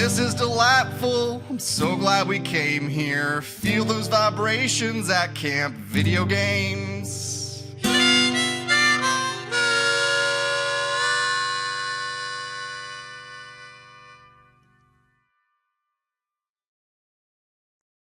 This is delightful. I'm so glad we came here. Feel those vibrations at Camp Video Games.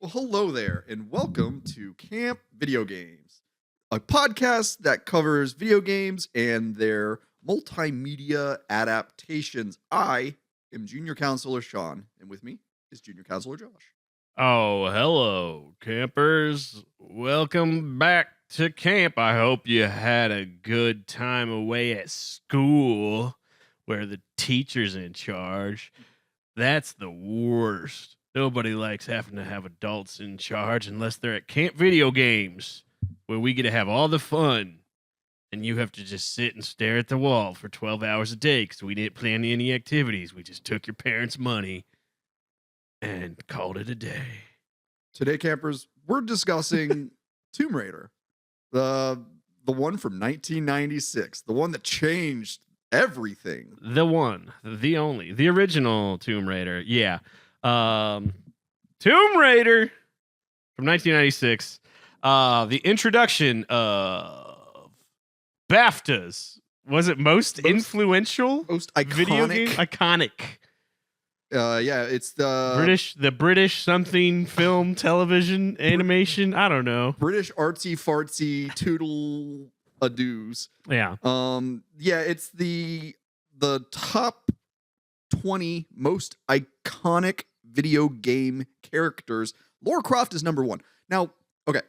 Well, hello there, and welcome to Camp Video Games, a podcast that covers video games and their multimedia adaptations. I am Junior Counselor Sean, and with me is Junior Counselor Josh. Oh, hello, campers. Welcome back to camp. I hope you had a good time away at school where the teacher's in charge. That's the worst. Nobody likes having to have adults in charge unless they're at Camp Video Games, where we get to have all the fun. And you have to just sit and stare at the wall for 12 hours a day because we didn't plan any activities. We just took your parents' money and called it a day. Today, campers, we're discussing Tomb Raider, the one from 1996, the one that changed everything. The one, the only, the original Tomb Raider. Yeah. Tomb Raider from 1996. The introduction of BAFTAs. Was it most influential? Most iconic. Video game? Iconic. Yeah, it's the British something film, television, animation. I don't know. British artsy fartsy toodle adoos. Yeah. Yeah, it's the top 20 most iconic video game characters. Lara Croft is number one. Now, okay.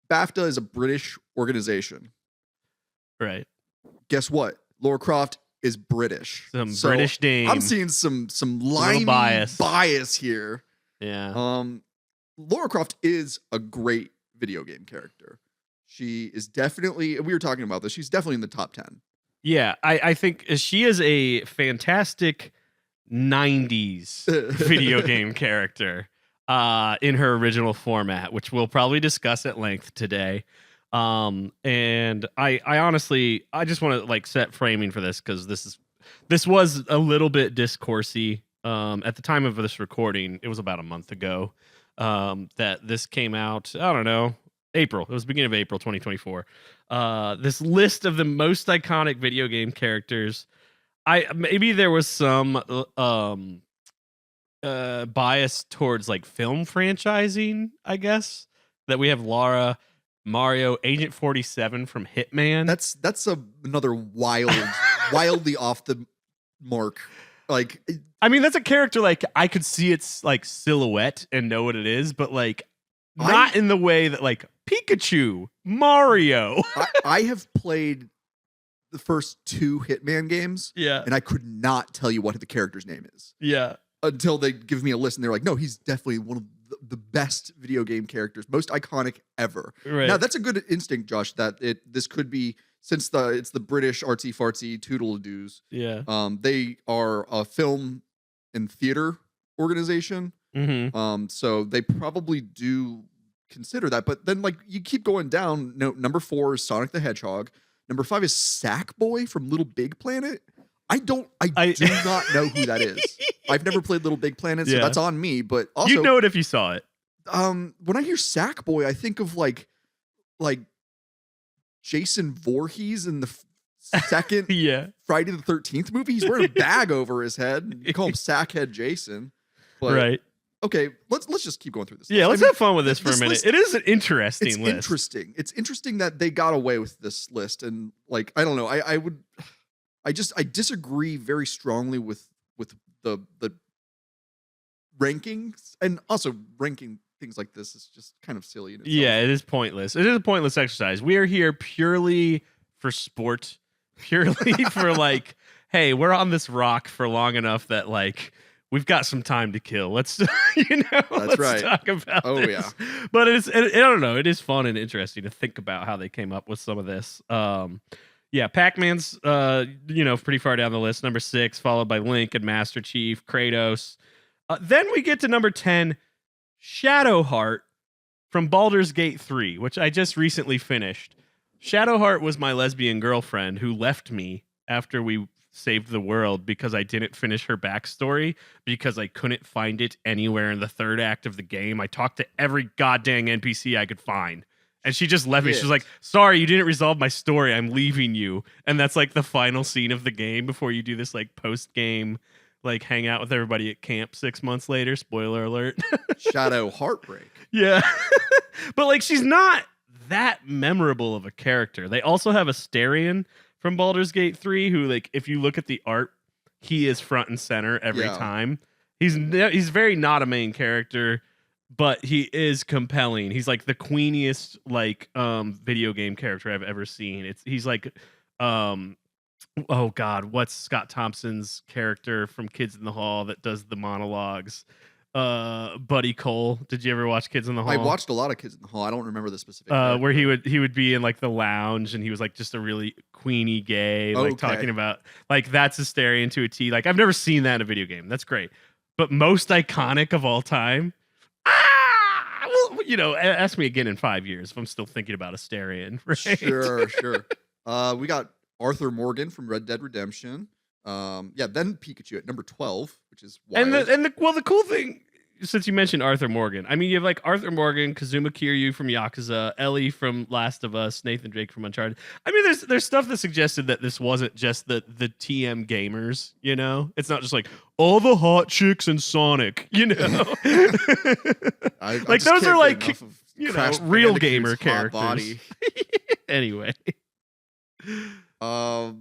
BAFTA is a British organization. Right. Guess what? Lara Croft is British. So British dame. I'm seeing some limey bias here. Yeah. Lara Croft is a great video game character. She is definitely, we were talking about this, she's definitely in the top 10. Yeah, I think she is a fantastic 90s video game character in her original format, which we'll probably discuss at length today. And I honestly, I just want to like set framing for this because this was a little bit discoursey. At the time of this recording, it was about a month ago that this came out. I don't know, April. It was beginning of April 2024. This list of the most iconic video game characters. Maybe there was some bias towards like film franchising, I guess, that we have Lara, Mario, Agent 47 from Hitman. That's another wildly off the mark. Like, I mean, that's a character like I could see its like silhouette and know what it is, but like not in the way that like Pikachu, Mario. I have played the first two Hitman games, Yeah. and I could not tell you what the character's name is. Yeah. Until they give me a list, and they're like, no, he's definitely one of the best video game characters, most iconic ever. Right. Now, that's a good instinct, Josh, that this could be, since it's the British artsy fartsy toodle-doos. Yeah. They are a film and theater organization. Mm-hmm. So they probably do consider that. But then, like, you keep going down. No, number 4 is Sonic the Hedgehog. Number 5 is Sackboy from Little Big Planet. I do not know who that is. I've never played Little Big Planet, so that's on me. But also, you'd know it if you saw it. When I hear Sackboy, I think of like Jason Voorhees in the second Friday the 13th movie. He's wearing a bag over his head. You call him Sackhead Jason. But, right. Okay, let's just keep going through this. Yeah, let's have fun with this for a minute. It is an interesting list. Interesting. It's interesting that they got away with this list, and like I don't know. I disagree very strongly with the rankings, and also ranking things like this is just kind of silly. In itself. Yeah, it is pointless. It is a pointless exercise. We are here purely for sport, purely for like, hey, we're on this rock for long enough that like we've got some time to kill. Let's let's right. talk about this. Yeah. But I don't know. It is fun and interesting to think about how they came up with some of this. Yeah, Pac-Man's pretty far down the list, number 6, followed by Link and Master Chief, Kratos. Then we get to number 10, Shadowheart from Baldur's Gate 3, which I just recently finished. Shadowheart was my lesbian girlfriend who left me after we saved the world because I didn't finish her backstory because I couldn't find it anywhere in the third act of the game. I talked to every goddamn NPC I could find. And she just left me. She was like, sorry, you didn't resolve my story. I'm leaving you. And that's like the final scene of the game before you do this like post-game, like hang out with everybody at camp 6 months later. Spoiler alert. Shadow heartbreak. Yeah. But like she's not that memorable of a character. They also have Astarion from Baldur's Gate 3 who, like, if you look at the art, he is front and center every time. He's very not a main character, but he is compelling. He's like the queeniest like video game character I've ever seen. He's like oh god, what's Scott Thompson's character from Kids in the Hall that does the monologues? Buddy Cole. Did you ever watch Kids in the Hall? I watched a lot of Kids in the Hall. I don't remember the specific where he would be in like the lounge and he was like just a really queeny gay, like talking about like that's Astarion to a T. Like I've never seen that in a video game. That's great. But most iconic of all time. Well, you know, ask me again in 5 years if I'm still thinking about Astarion. Right? Sure. We got Arthur Morgan from Red Dead Redemption. Then Pikachu at number 12, which is wild. And the cool thing, since you mentioned Arthur Morgan, I mean, you have like Arthur Morgan, Kazuma Kiryu from Yakuza, Ellie from Last of Us, Nathan Drake from Uncharted. I mean, there's stuff that suggested that this wasn't just the TM gamers, you know? It's not just like all the hot chicks and Sonic, you know? Like those are like, you know, real gamer characters. Anyway. What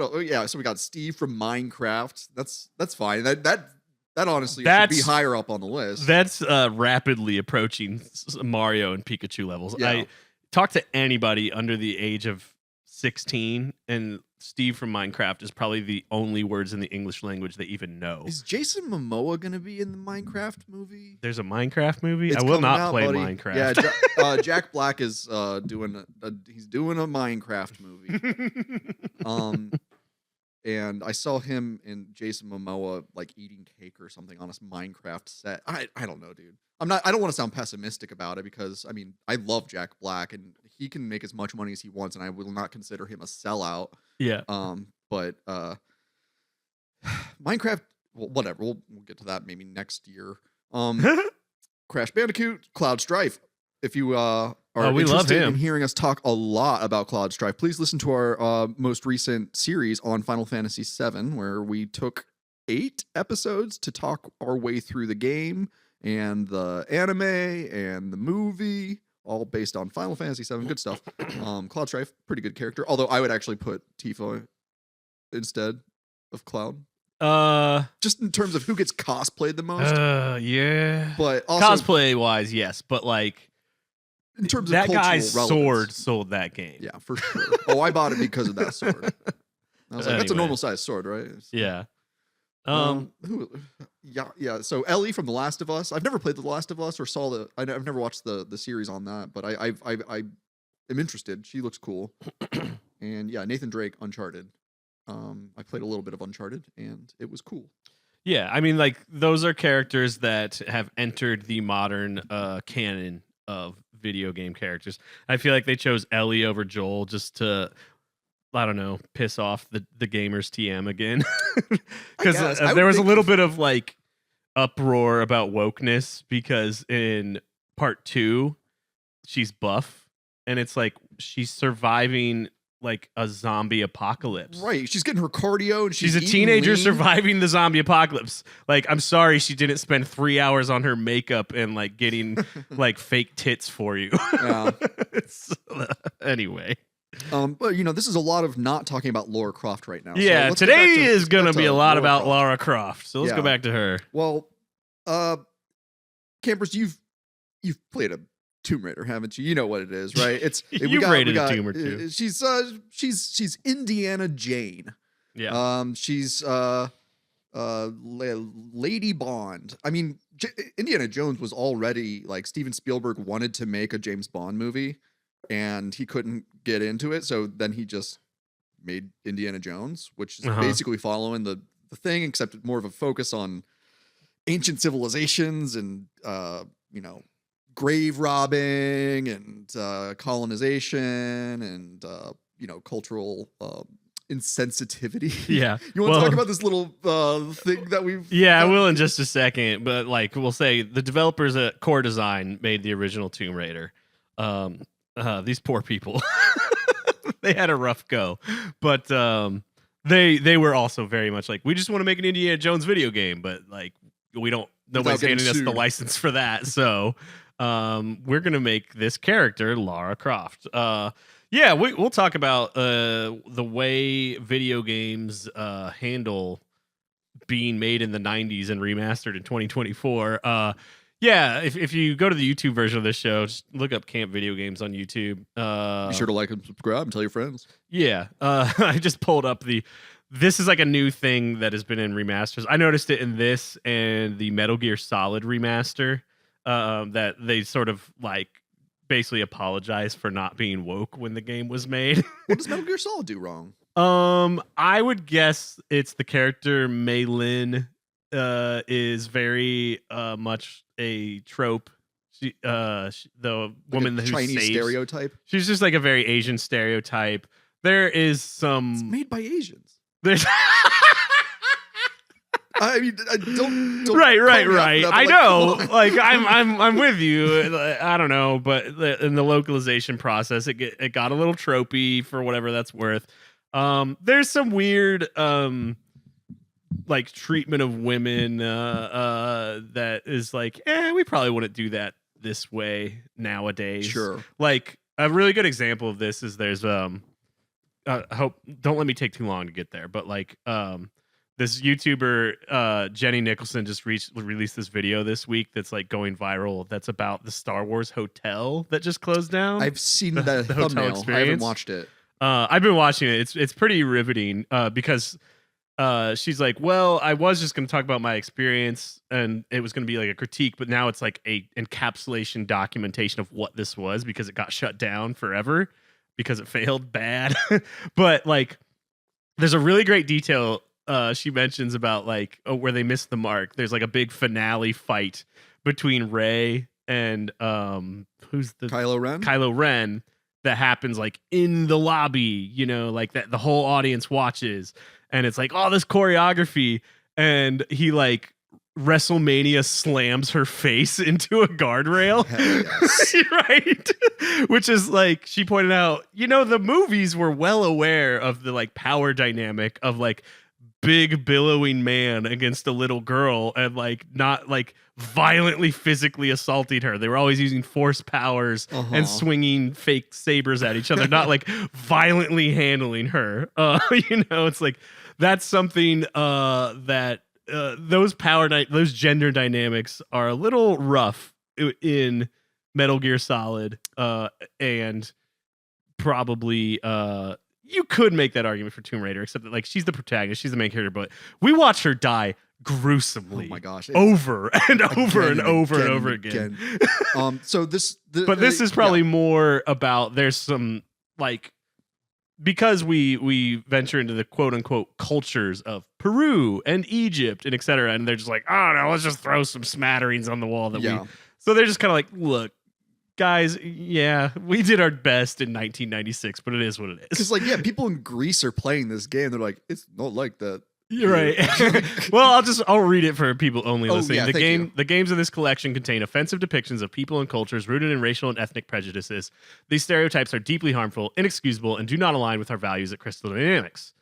else? Oh, yeah, so we got Steve from Minecraft. That's fine. That honestly should be higher up on the list. That's rapidly approaching Mario and Pikachu levels. Yeah. I talk to anybody under the age of 16, and Steve from Minecraft is probably the only words in the English language they even know. Is Jason Momoa going to be in the Minecraft movie? There's a Minecraft movie? I will not play Minecraft. Yeah, Jack Black is doing a Minecraft movie. And I saw him and Jason Momoa like eating cake or something on a Minecraft set. I don't know, dude. I don't want to sound pessimistic about it because I mean I love Jack Black and he can make as much money as he wants and I will not consider him a sellout. Yeah. But Minecraft, well, whatever. We'll get to that maybe next year. Crash Bandicoot, Cloud Strife. If you are interested in hearing us talk a lot about Cloud Strife, please listen to our most recent series on Final Fantasy VII, where we took 8 episodes to talk our way through the game and the anime and the movie, all based on Final Fantasy VII. Good stuff. Cloud Strife, pretty good character. Although I would actually put Tifa instead of Cloud. Just in terms of who gets cosplayed the most. Yeah. But also, cosplay wise, yes. But like in terms of that guy's relevance, sword sold that game. Yeah, for sure. Oh, I bought it because of that sword. I was like, that's a normal size sword, right? Yeah. Yeah. So Ellie from The Last of Us. I've never played The Last of Us or I've never watched the series on that, but I am interested. She looks cool. And yeah, Nathan Drake, Uncharted. I played a little bit of Uncharted and it was cool. Yeah, I mean, like those are characters that have entered the modern canon of video game characters. I feel like they chose Ellie over Joel just to, I don't know, piss off the gamers TM again. Because there was a little bit of like uproar about wokeness because in part 2, she's buff and it's like she's surviving like a zombie apocalypse. Right. She's getting her cardio and she's a teenager surviving the zombie apocalypse. Like, I'm sorry she didn't spend 3 hours on her makeup and like getting like fake tits for you. Yeah. Anyway. But you know, this is a lot of not talking about Lara Croft right now. Yeah, so today is going to be a lot about Lara Croft. So let's go back to her. Well, campers, you've played a Tomb Raider, haven't you? You know what it is, right? You've rated a Tomb or two. She's Indiana Jane. Yeah. She's Lady Bond. I mean, Indiana Jones was already like Steven Spielberg wanted to make a James Bond movie, and he couldn't get into it, so then he just made Indiana Jones, which is basically following the thing, except more of a focus on ancient civilizations and you know, grave robbing and colonization and you know, cultural insensitivity. Yeah. You want to talk about this little thing that we've... Yeah, I will in just a second. But like we'll say the developers at Core Design made the original Tomb Raider. These poor people. They had a rough go. But they were also very much like, we just want to make an Indiana Jones video game, but like nobody's handing us the license for that. So we're gonna make this character Lara Croft. Yeah, we'll talk about the way video games handle being made in the 90s and remastered in 2024. Yeah, if you go to the YouTube version of this show, just look up Camp Video Games on YouTube. Be sure to like and subscribe and tell your friends. Yeah, I just pulled up this is like a new thing that has been in remasters. I noticed it in this and the Metal Gear Solid remaster, that they sort of like basically apologize for not being woke when the game was made. What does Metal Gear Solid do wrong? I would guess it's the character Mei Lin is very much a trope. She, the woman like who Chinese saves, stereotype. She's just like a very Asian stereotype. There is some... It's made by Asians. There's... I mean, don't right. That, I know. Like I'm with you. I don't know, but in the localization process, it got a little tropey for whatever that's worth. There's some weird like treatment of women that is like, we probably wouldn't do that this way nowadays. Sure. Like a really good example of this is there's I hope don't let me take too long to get there, but like this YouTuber Jenny Nicholson just released this video this week that's like going viral. That's about the Star Wars hotel that just closed down. I've seen the hotel thumbnail. experience. I haven't watched it. I've been watching it. It's pretty riveting because she's like, well, I was just going to talk about my experience and it was going to be like a critique, but now it's like a encapsulation documentation of what this was because it got shut down forever because it failed bad. But like, there's a really great detail she mentions about like where they missed the mark. There's like a big finale fight between Rey and who's the Kylo Ren that happens like in the lobby, you know, like that the whole audience watches, and it's like all this choreography, and he like WrestleMania slams her face into a guardrail. Yes. Right? Which is like, she pointed out, you know, the movies were well aware of the like power dynamic of like big billowing man against a little girl and like not like violently physically assaulting her. They were always using force powers and swinging fake sabers at each other, not like violently handling her. You know, it's like that's something that those gender dynamics are a little rough in Metal Gear Solid, and probably you could make that argument for Tomb Raider, except that like she's the protagonist, she's the main character, but we watch her die gruesomely. Oh my gosh! Over and over and over and over again. So but this is probably more about there's some like, because we venture into the quote unquote cultures of Peru and Egypt and etc. And they're just like, I don't know, let's just throw some smatterings on the wall that so they're just kind of like, look, guys, yeah, we did our best in 1996, but it is what it is. Because like, people in Greece are playing this game. They're like, it's not like that. You're right. Well, I'll read it for people only listening. Yeah, the games in this collection contain offensive depictions of people and cultures rooted in racial and ethnic prejudices. These stereotypes are deeply harmful, inexcusable, and do not align with our values at Crystal Dynamics.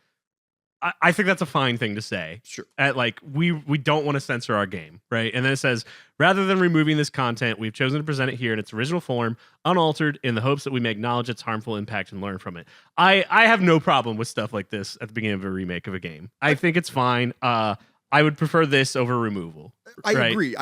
I think that's a fine thing to say. Sure. At like, we don't want to censor our game, right? And then it says, rather than removing this content, we've chosen to present it here in its original form, unaltered, in the hopes that we may acknowledge its harmful impact and learn from it. I have no problem with stuff like this at the beginning of a remake of a game. I think it's fine. I would prefer this over removal. I agree.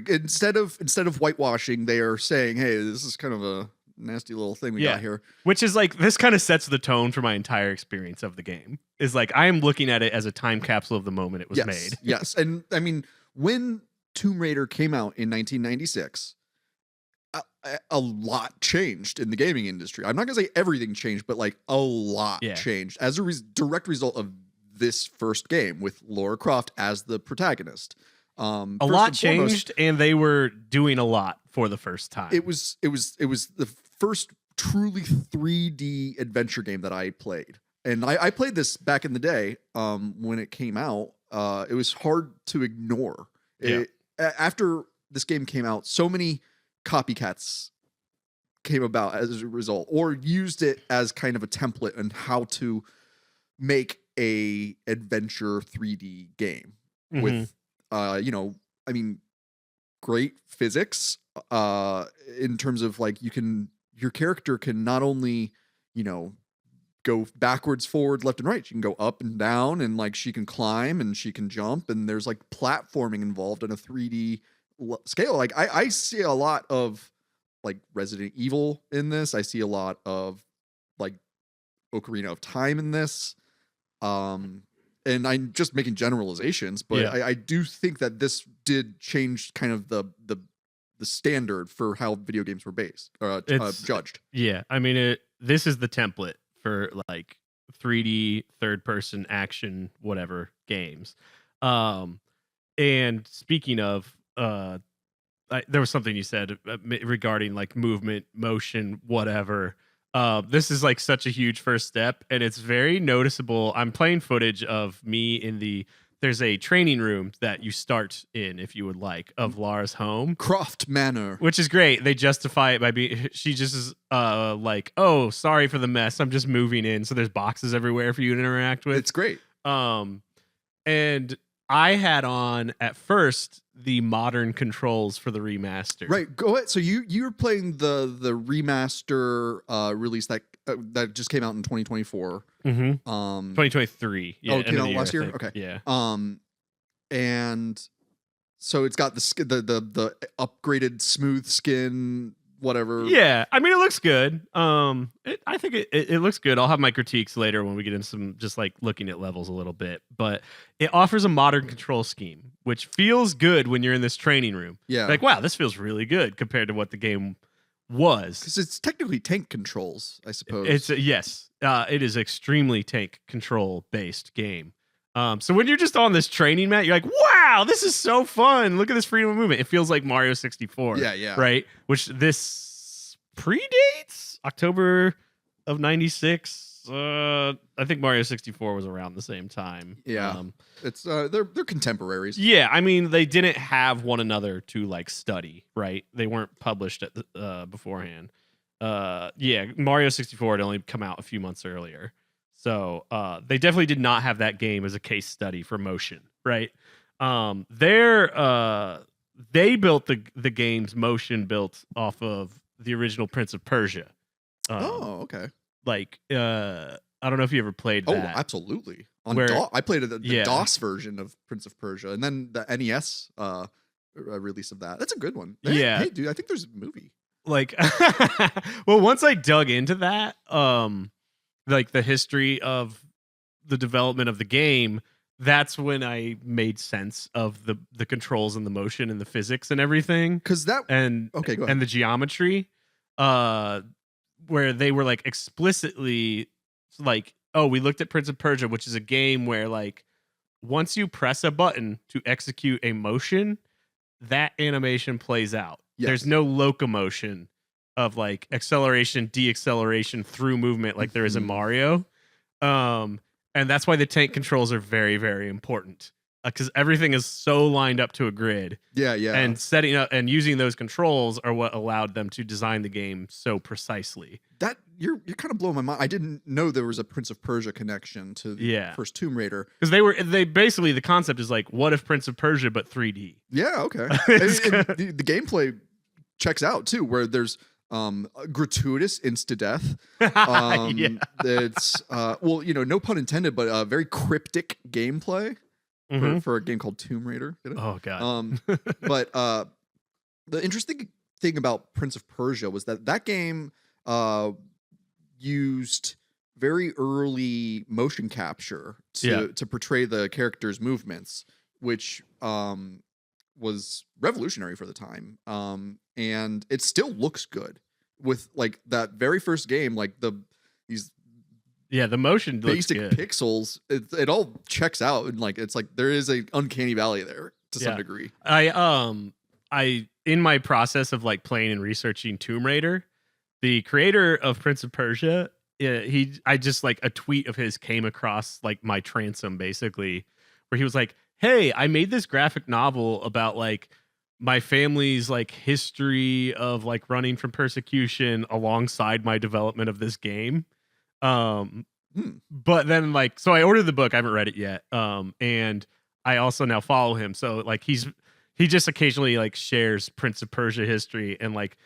Instead of whitewashing, they are saying, hey, this is kind of a nasty little thing we got here. Which is like, this kind of sets the tone for my entire experience of the game. Is like, I am looking at it as a time capsule of the moment it was made. Yes. And I mean, when Tomb Raider came out in 1996, a lot changed in the gaming industry. I'm not going to say everything changed, but like a lot changed as a direct result of this first game with Lara Croft as the protagonist. A lot changed, and they were doing a lot for the first time. It was the first truly 3D adventure game that I played. and I played this back in the day when it came out. It was hard to ignore. After this game came out, so many copycats came about as a result, or used it as kind of a template on how to make a adventure 3D game with, you know, I mean, great physics in terms of like your character can not only, you know, go backwards, forward, left, and right. She can go up and down, and like she can climb and she can jump, and there's like platforming involved in a 3D scale. Like I see a lot of like Resident Evil in this. I see a lot of like Ocarina of Time in this. And I'm just making generalizations, but I do think that this did change kind of the standard for how video games were based judged. Yeah, I mean, this is the template for like 3D third person action whatever games. And speaking of, there was something you said regarding like movement, motion, whatever. This is like such a huge first step, and it's very noticeable. I'm playing footage of me there's a training room that you start in, if you would like, of Lara's home. Croft Manor. Which is great. They justify it by she just is like, oh, sorry for the mess. I'm just moving in. So there's boxes everywhere for you to interact with. It's great. And I had on at first the modern controls for the remaster. Right. Go ahead. So you're playing the remaster release that just came out in 2024. 2023. Yeah, it came out last year. Okay. Yeah. And so it's got the upgraded smooth skin, whatever. Yeah, I mean it looks good. I think it looks good. I'll have my critiques later when we get into some just like looking at levels a little bit. But it offers a modern control scheme, which feels good when you're in this training room. Yeah, like wow, this feels really good compared to what the game was. Because it's technically tank controls, I suppose. It's yes, it is extremely tank control based game. So when you're just on this training mat, you're like, wow, this is so fun. Look at this freedom of movement. It feels like Mario 64. Yeah. Right? Which this predates October of 96. I think Mario 64 was around the same time. Yeah. It's they're contemporaries. Yeah, I mean they didn't have one another to like study, right? They weren't published at beforehand. Mario 64 had only come out a few months earlier. So they definitely did not have that game as a case study for motion, right? They built the game's motion built off of the original Prince of Persia. Okay. Like I don't know if you ever played that. Oh, absolutely. I played the DOS version of Prince of Persia, and then the NES release of that. That's a good one. Hey, dude, I think there's a movie. Like, well, once I dug into that, like the history of the development of the game, that's when I made sense of the controls and the motion and the physics and everything. Because that okay, go ahead. And the geometry, where they were like explicitly like, oh, we looked at Prince of Persia, which is a game where like once you press a button to execute a motion, that animation plays out. Yes. There's no locomotion of like acceleration, deacceleration through movement like there is in Mario. And that's why the tank controls are very, very important. Because everything is so lined up to a grid. Yeah. And setting up and using those controls are what allowed them to design the game so precisely. That you're kind of blowing my mind. I didn't know there was a Prince of Persia connection to the first Tomb Raider. Because they basically the concept is like, what if Prince of Persia but 3D? Yeah, okay. and the gameplay checks out too, where there's gratuitous insta-death. It's well, no pun intended, but very cryptic gameplay. For a game called Tomb Raider. Oh god. But the interesting thing about Prince of Persia was that game used very early motion capture to portray the character's movements, which was revolutionary for the time. And it still looks good with like that very first game, like these the motion looks basic good. Pixels, it all checks out, and like it's like there is a uncanny valley there to some degree. I in my process of like playing and researching Tomb Raider, the creator of Prince of Persia I just like a tweet of his came across like my transom basically, where he was like, "Hey, I made this graphic novel about like my family's like history of like running from persecution alongside my development of this game." But then like, so I ordered the book. I haven't read it yet. And I also now follow him. So like he just occasionally like shares Prince of Persia history, and like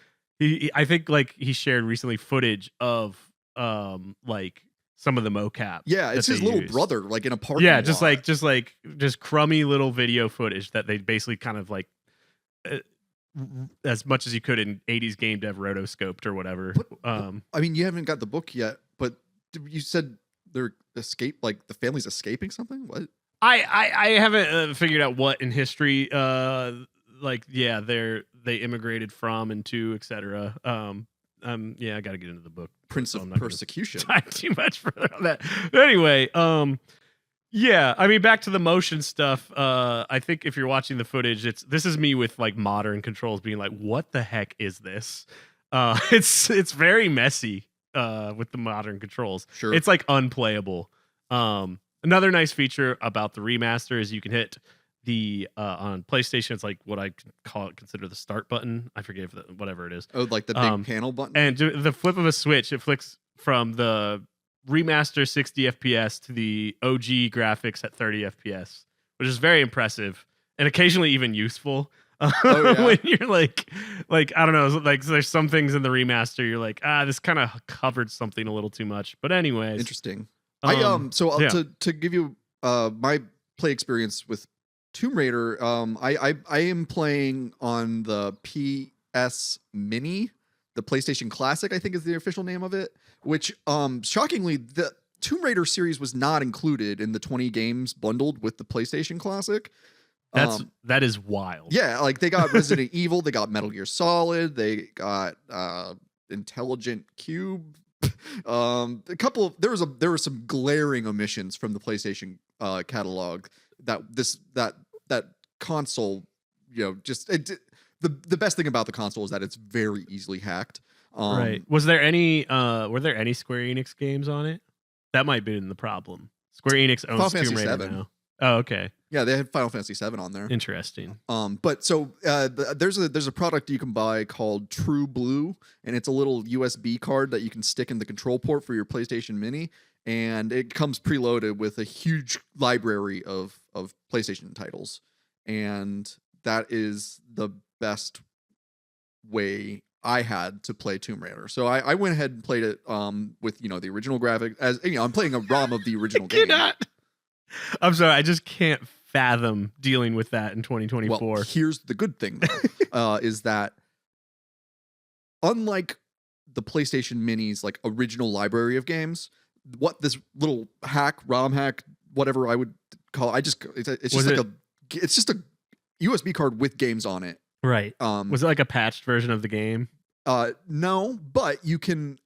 I think like he shared recently footage of like some of the mocap. Yeah, it's his little brother, like in a parking Yeah, lot. just crummy little video footage that they basically kind of like as much as you could in 80s game dev rotoscoped or whatever. I mean, you haven't got the book yet, but you said they're like the family's escaping something. What? I haven't figured out what in history like they immigrated from and to, etc. Yeah, I got to get into the book. Prince of Persecution. Dive too much further on that. But anyway, yeah, I mean, back to the motion stuff. I think if you're watching the footage, this is me with like modern controls being like, what the heck is this? It's very messy with the modern controls. Sure. It's like unplayable. Another nice feature about the remaster is you can hit the on PlayStation. It's like what I consider the start button. I forget whatever it is. Oh, like the big panel button. And the flip of a switch, it flicks from the remaster 60 FPS to the OG graphics at 30 FPS, which is very impressive and occasionally even useful. When you're like I don't know, like there's some things in the remaster you're like, this kind of covered something a little too much. But anyways, interesting. To give you my play experience with Tomb Raider, I am playing on the PS Mini, the PlayStation Classic, I think is the official name of it, which shockingly the Tomb Raider series was not included in the 20 games bundled with the PlayStation Classic. That is wild. Yeah, like they got Resident Evil, they got Metal Gear Solid, they got Intelligent Cube. There were some glaring omissions from the PlayStation catalog that console, the best thing about the console is that it's very easily hacked. Right. Were there any Square Enix games on it? That might have been the problem. Square Enix owns Tomb Raider now. Oh, okay. Yeah, they had Final Fantasy VII on there. Interesting. But so there's a product you can buy called True Blue, and it's a little USB card that you can stick in the control port for your PlayStation Mini, and it comes preloaded with a huge library of PlayStation titles, and that is the best way I had to play Tomb Raider. So I went ahead and played it with the original graphic. As I'm playing a ROM of the original game. I'm sorry, I just can't fathom dealing with that in 2024. Well, here's the good thing, is that unlike the PlayStation Mini's like original library of games, what this little ROM hack, whatever I would call it, it's just a USB card with games on it. Right. Was it like a patched version of the game? No, but you can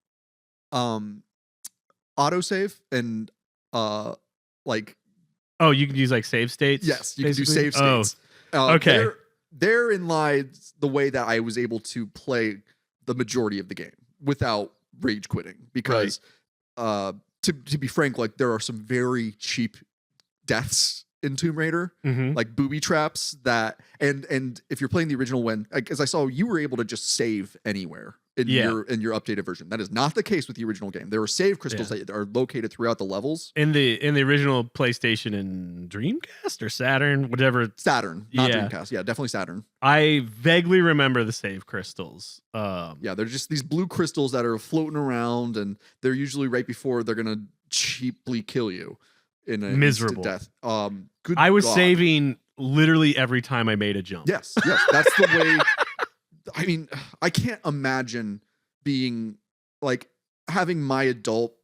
autosave and like. Oh, you can use like save states? Yes, you can do save states. Okay. Therein lies the way that I was able to play the majority of the game without rage quitting. Because to be frank, like there are some very cheap deaths in Tomb Raider, like booby traps that and if you're playing the original one, as I saw, you were able to just save anywhere in your updated version. That is not the case with the original game. There are save crystals that are located throughout the levels. In the original PlayStation and Dreamcast or Saturn, whatever. Saturn, not Dreamcast. Yeah, definitely Saturn. I vaguely remember the save crystals. Yeah, they're just these blue crystals that are floating around, and they're usually right before they're gonna cheaply kill you in a miserable death. I was saving literally every time I made a jump. Yes, that's the way. I mean, I can't imagine being like having my adult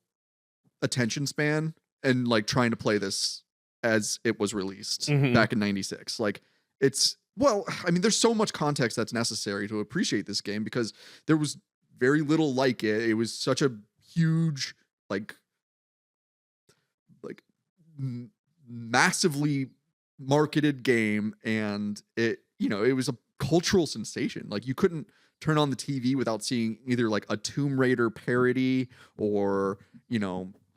attention span and like trying to play this as it was released back in '96. Like I mean, there's so much context that's necessary to appreciate this game because there was very little like it. It was such a huge, like massively marketed game, and it was a cultural sensation. Like you couldn't turn on the TV without seeing either like a Tomb Raider parody or,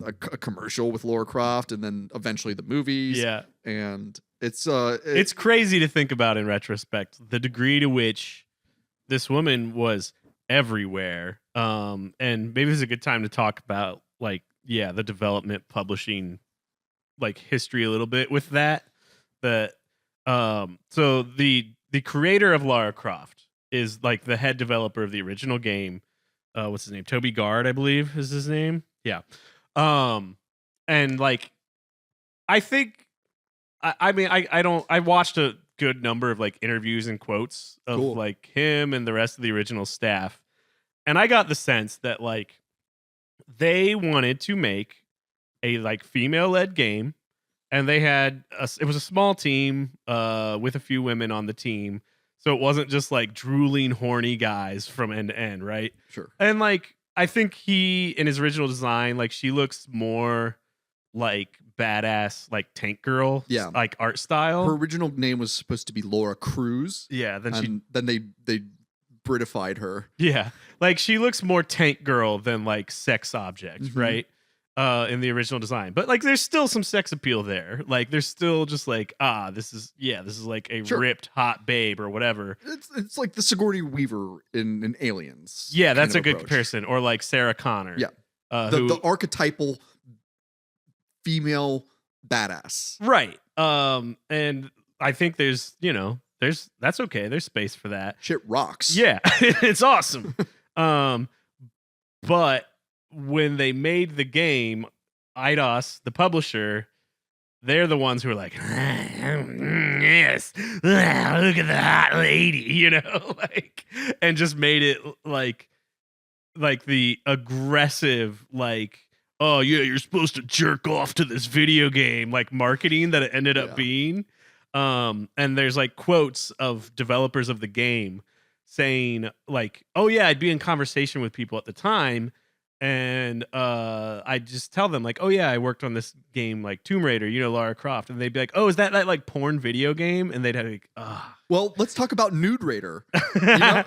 a commercial with Lara Croft, and then eventually the movies. Yeah. And it's crazy to think about in retrospect, the degree to which this woman was everywhere. And maybe it's a good time to talk about the development publishing history a little bit with that. So the creator of Lara Croft is the head developer of the original game. What's his name? Toby Gard, I believe is his name. Yeah. And I think I watched a good number of interviews and quotes of him and the rest of the original staff, and I got the sense that they wanted to make a female-led game, and they had it was a small team with a few women on the team, so it wasn't just drooling horny guys from end to end, right? Sure. And I think he, in his original design, she looks more badass, tank girl, art style. Her original name was supposed to be Laura Cruz. Yeah, then they Britified her. Yeah, she looks more tank girl than sex object, right? In the original design, but there's still some sex appeal there. There's still just this is a ripped hot babe or whatever. It's like the Sigourney Weaver in Aliens. Yeah, that's a good comparison. Or Sarah Connor. Yeah, the archetypal female badass. Right. And I think there's that's okay. There's space for that. Shit rocks. Yeah, it's awesome. But when they made the game, Eidos, the publisher, they're the ones who are yes, look at the hot lady, and just made it the aggressive, oh yeah, you're supposed to jerk off to this video game, marketing that it ended up being. And there's quotes of developers of the game saying oh yeah, I'd be in conversation with people at the time, and I just tell them oh yeah, I worked on this game Tomb Raider, Lara Croft, and they'd be oh, is that porn video game? And they'd have well, let's talk about Nude Raider. Do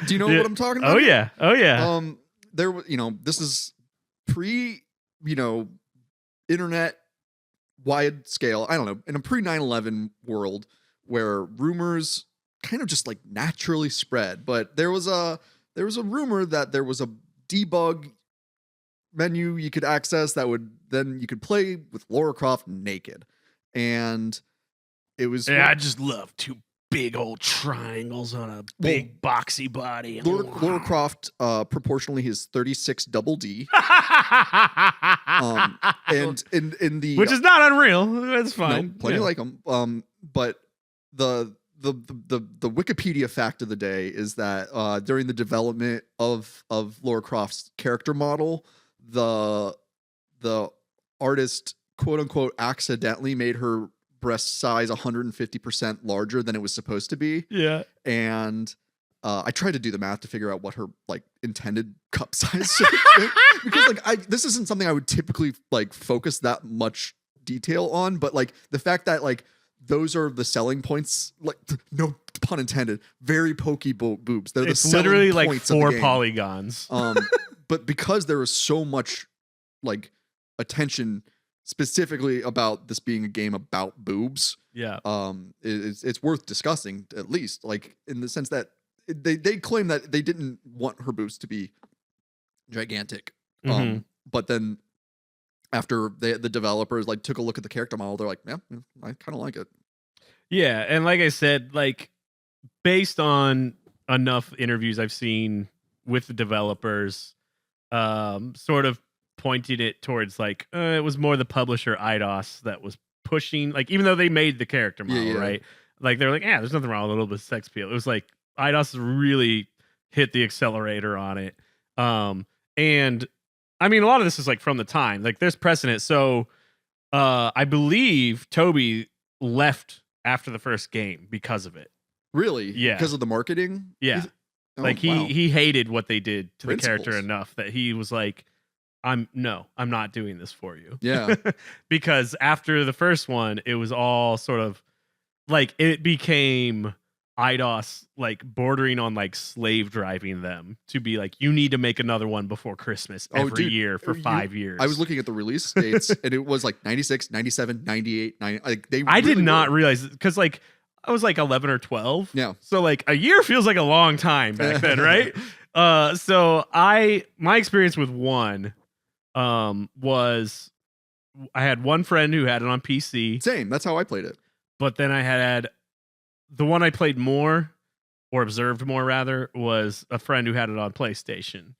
you know what I'm talking about? Oh yeah. There this is pre internet wide scale, I don't know, in a pre 9/11 world where rumors kind of just naturally spread. But there was a rumor that there was a debug menu you could access that you could play with Lara Croft naked. And it was I just love two big old triangles on a big boxy body. Lara Croft proportionally is 36 double D. And in the which is not unreal. That's fine. No, plenty like them. But the Wikipedia fact of the day is that during the development of Lara Croft's character model, the artist quote unquote accidentally made her breast size 150% larger than it was supposed to be. Yeah. And I tried to do the math to figure out what her intended cup size should be, because this isn't something I would typically focus that much detail on, but the fact that those are the selling points, no pun intended, very pokey boobs. They're it's the literally points 4 of the game. polygons. But because there was so much attention specifically about this being a game about boobs, it's worth discussing, at least in the sense that they claim that they didn't want her boobs to be gigantic. But then after the developers took a look at the character model, they're yeah, I kind of like it. Yeah, and like I said, based on enough interviews I've seen with the developers, sort of pointed it towards it was more the publisher Eidos that was pushing, even though they made the character model, right? They're yeah, there's nothing wrong with a little bit of sex appeal. It was Eidos really hit the accelerator on it. And I mean, a lot of this is from the time, there's precedent. So I believe Toby left after the first game because of it. Really? Yeah. Because of the marketing? Yeah. He hated what they did to the character enough that he was I'm not doing this for you. Yeah. Because after the first one, it was all sort of it became IDOS like bordering on like slave driving them to be like, you need to make another one before Christmas every year for 5 years. I was looking at the release dates and it was like 96, 97, 98, 90. Like I did not realize, because like I was like 11 or 12. Yeah. So like a year feels like a long time back then, right? So my experience with one was I had one friend who had it on PC. Same. That's how I played it. But then I had the one I played more, or observed more rather, was a friend who had it on PlayStation.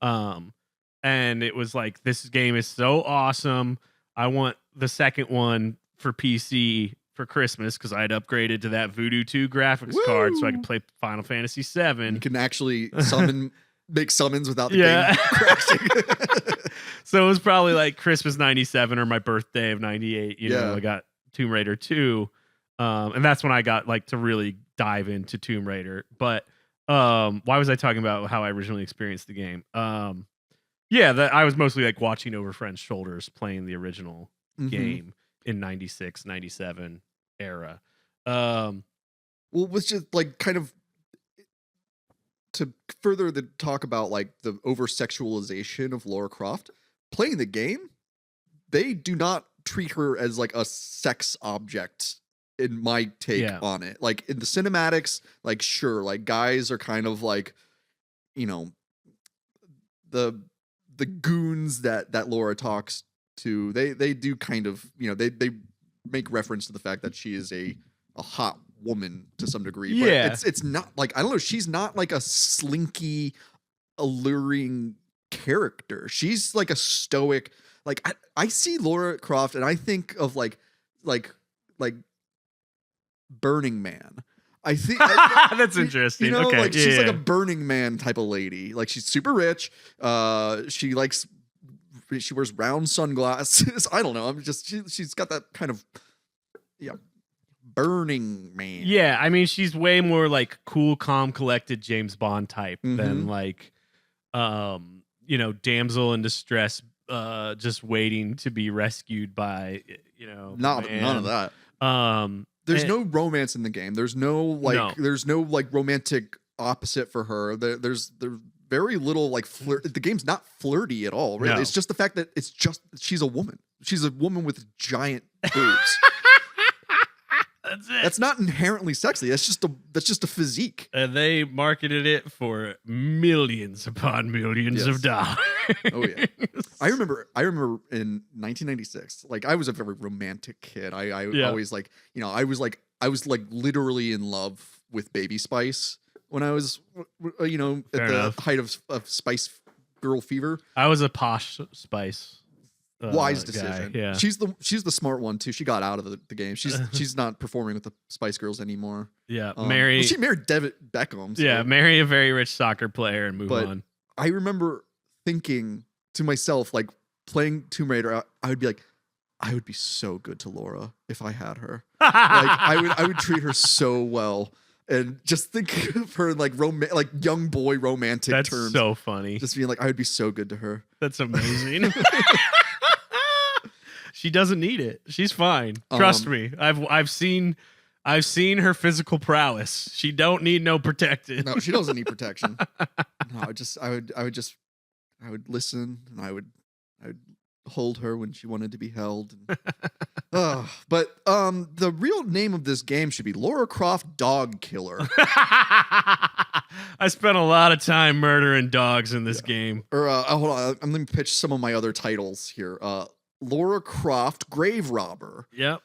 And it was like, this game is so awesome. I want the second one for PC for Christmas, because I had upgraded to that Voodoo 2 graphics card so I could play Final Fantasy 7. You can actually make summons without the game crashing. So it was probably like Christmas 97 or my birthday of 98. You know, I got Tomb Raider 2. And that's when I got like to really dive into Tomb Raider. But why was I talking about how I originally experienced the game? I was mostly like watching over friends' shoulders playing the original game in 96, 97 era. Well, it was just like kind of to further the talk about like the over sexualization of Lara Croft. Playing the game, they do not treat her as like a sex object. In my take on it, like in the cinematics, like sure, like guys are kind of like, you know, the goons that Lara talks to. They do kind of, you know, they make reference to the fact that she is a hot woman to some degree. But it's not like, I don't know, she's not like a slinky, alluring character. She's like a stoic. Like I see Lara Croft and I think of like Burning Man. I think that's interesting. You know, okay, like she's like a Burning Man type of lady. Like she's super rich. She wears round sunglasses. I don't know. I'm just she's got that kind of Burning Man. Yeah, I mean she's way more like cool, calm, collected James Bond type than like you know, damsel in distress just waiting to be rescued by, you know, none of that. There's no romance in the game. There's no like romantic opposite for her. There's very little like flirt. The game's not flirty at all. Really, it's just the fact that she's a woman. She's a woman with giant boobs. That's it. That's not inherently sexy. That's just a physique. And they marketed it for millions upon millions of dollars. Oh yeah. I remember in 1996, like I was a very romantic kid. I always like, you know, I was like literally in love with Baby Spice when I was, you know, at the height of Spice Girl fever. I was a Posh Spice. Wise decision. Guy, yeah. She's the smart one too. She got out of the game. She's not performing with the Spice Girls anymore. Yeah, she married David Beckham. So. Yeah, marry a very rich soccer player and move on. I remember thinking to myself, like playing Tomb Raider, I would be like, I would be so good to Lara if I had her. Like I would treat her so well. And just think of her like young boy romantic terms. That's so funny. Just being like, I would be so good to her. That's amazing. She doesn't need it. She's fine. Trust me. I've seen her physical prowess. She don't need no protection. No, she doesn't need protection. No, I would listen and I would hold her when she wanted to be held. But the real name of this game should be Lara Croft Dog Killer. I spent a lot of time murdering dogs in this game. Or hold on, I'm gonna pitch some of my other titles here. Lara Croft Grave Robber. Yep.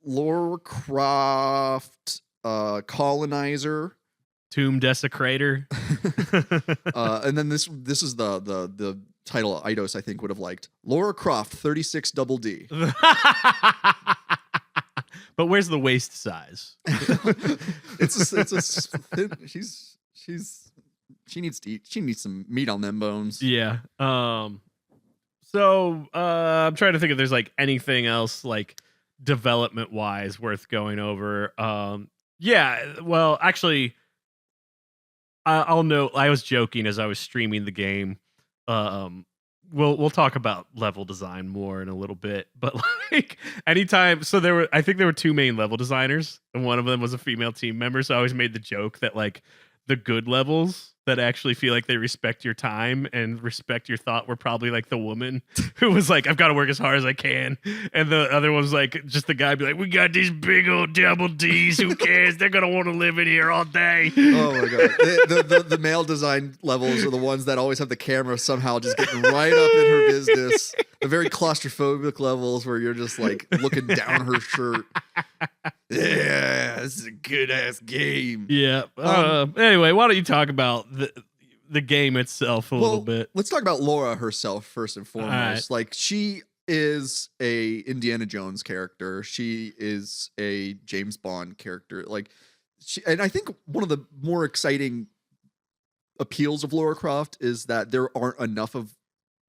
Lara Croft Colonizer. Tomb Desecrator. And then this is the title Eidos I think would have liked. Lara Croft 36 Double D. But where's the waist size? She needs to eat. She needs some meat on them bones. Yeah. So I'm trying to think if there's like anything else like development wise worth going over. Yeah. Well, actually, I'll note I was joking as I was streaming the game. we'll talk about level design more in a little bit, but like anytime, so I think there were two main level designers, and one of them was a female team member. So I always made the joke that like the good levels that actually feel like they respect your time and respect your thought were probably like the woman who was like, I've got to work as hard as I can. And the other one was like, just the guy be like, we got these big old double D's. Who cares? They're going to want to live in here all day. Oh my God. The male design levels are the ones that always have the camera somehow just getting right up in her business. The very claustrophobic levels where you're just like looking down her shirt. Yeah, this is a good ass game. Yeah. Anyway, why don't you talk about the game itself a little bit? Let's talk about Lara herself first and foremost. Right. Like, she is a Indiana Jones character. She is a James Bond character. Like, and I think one of the more exciting appeals of Lara Croft is that there aren't enough of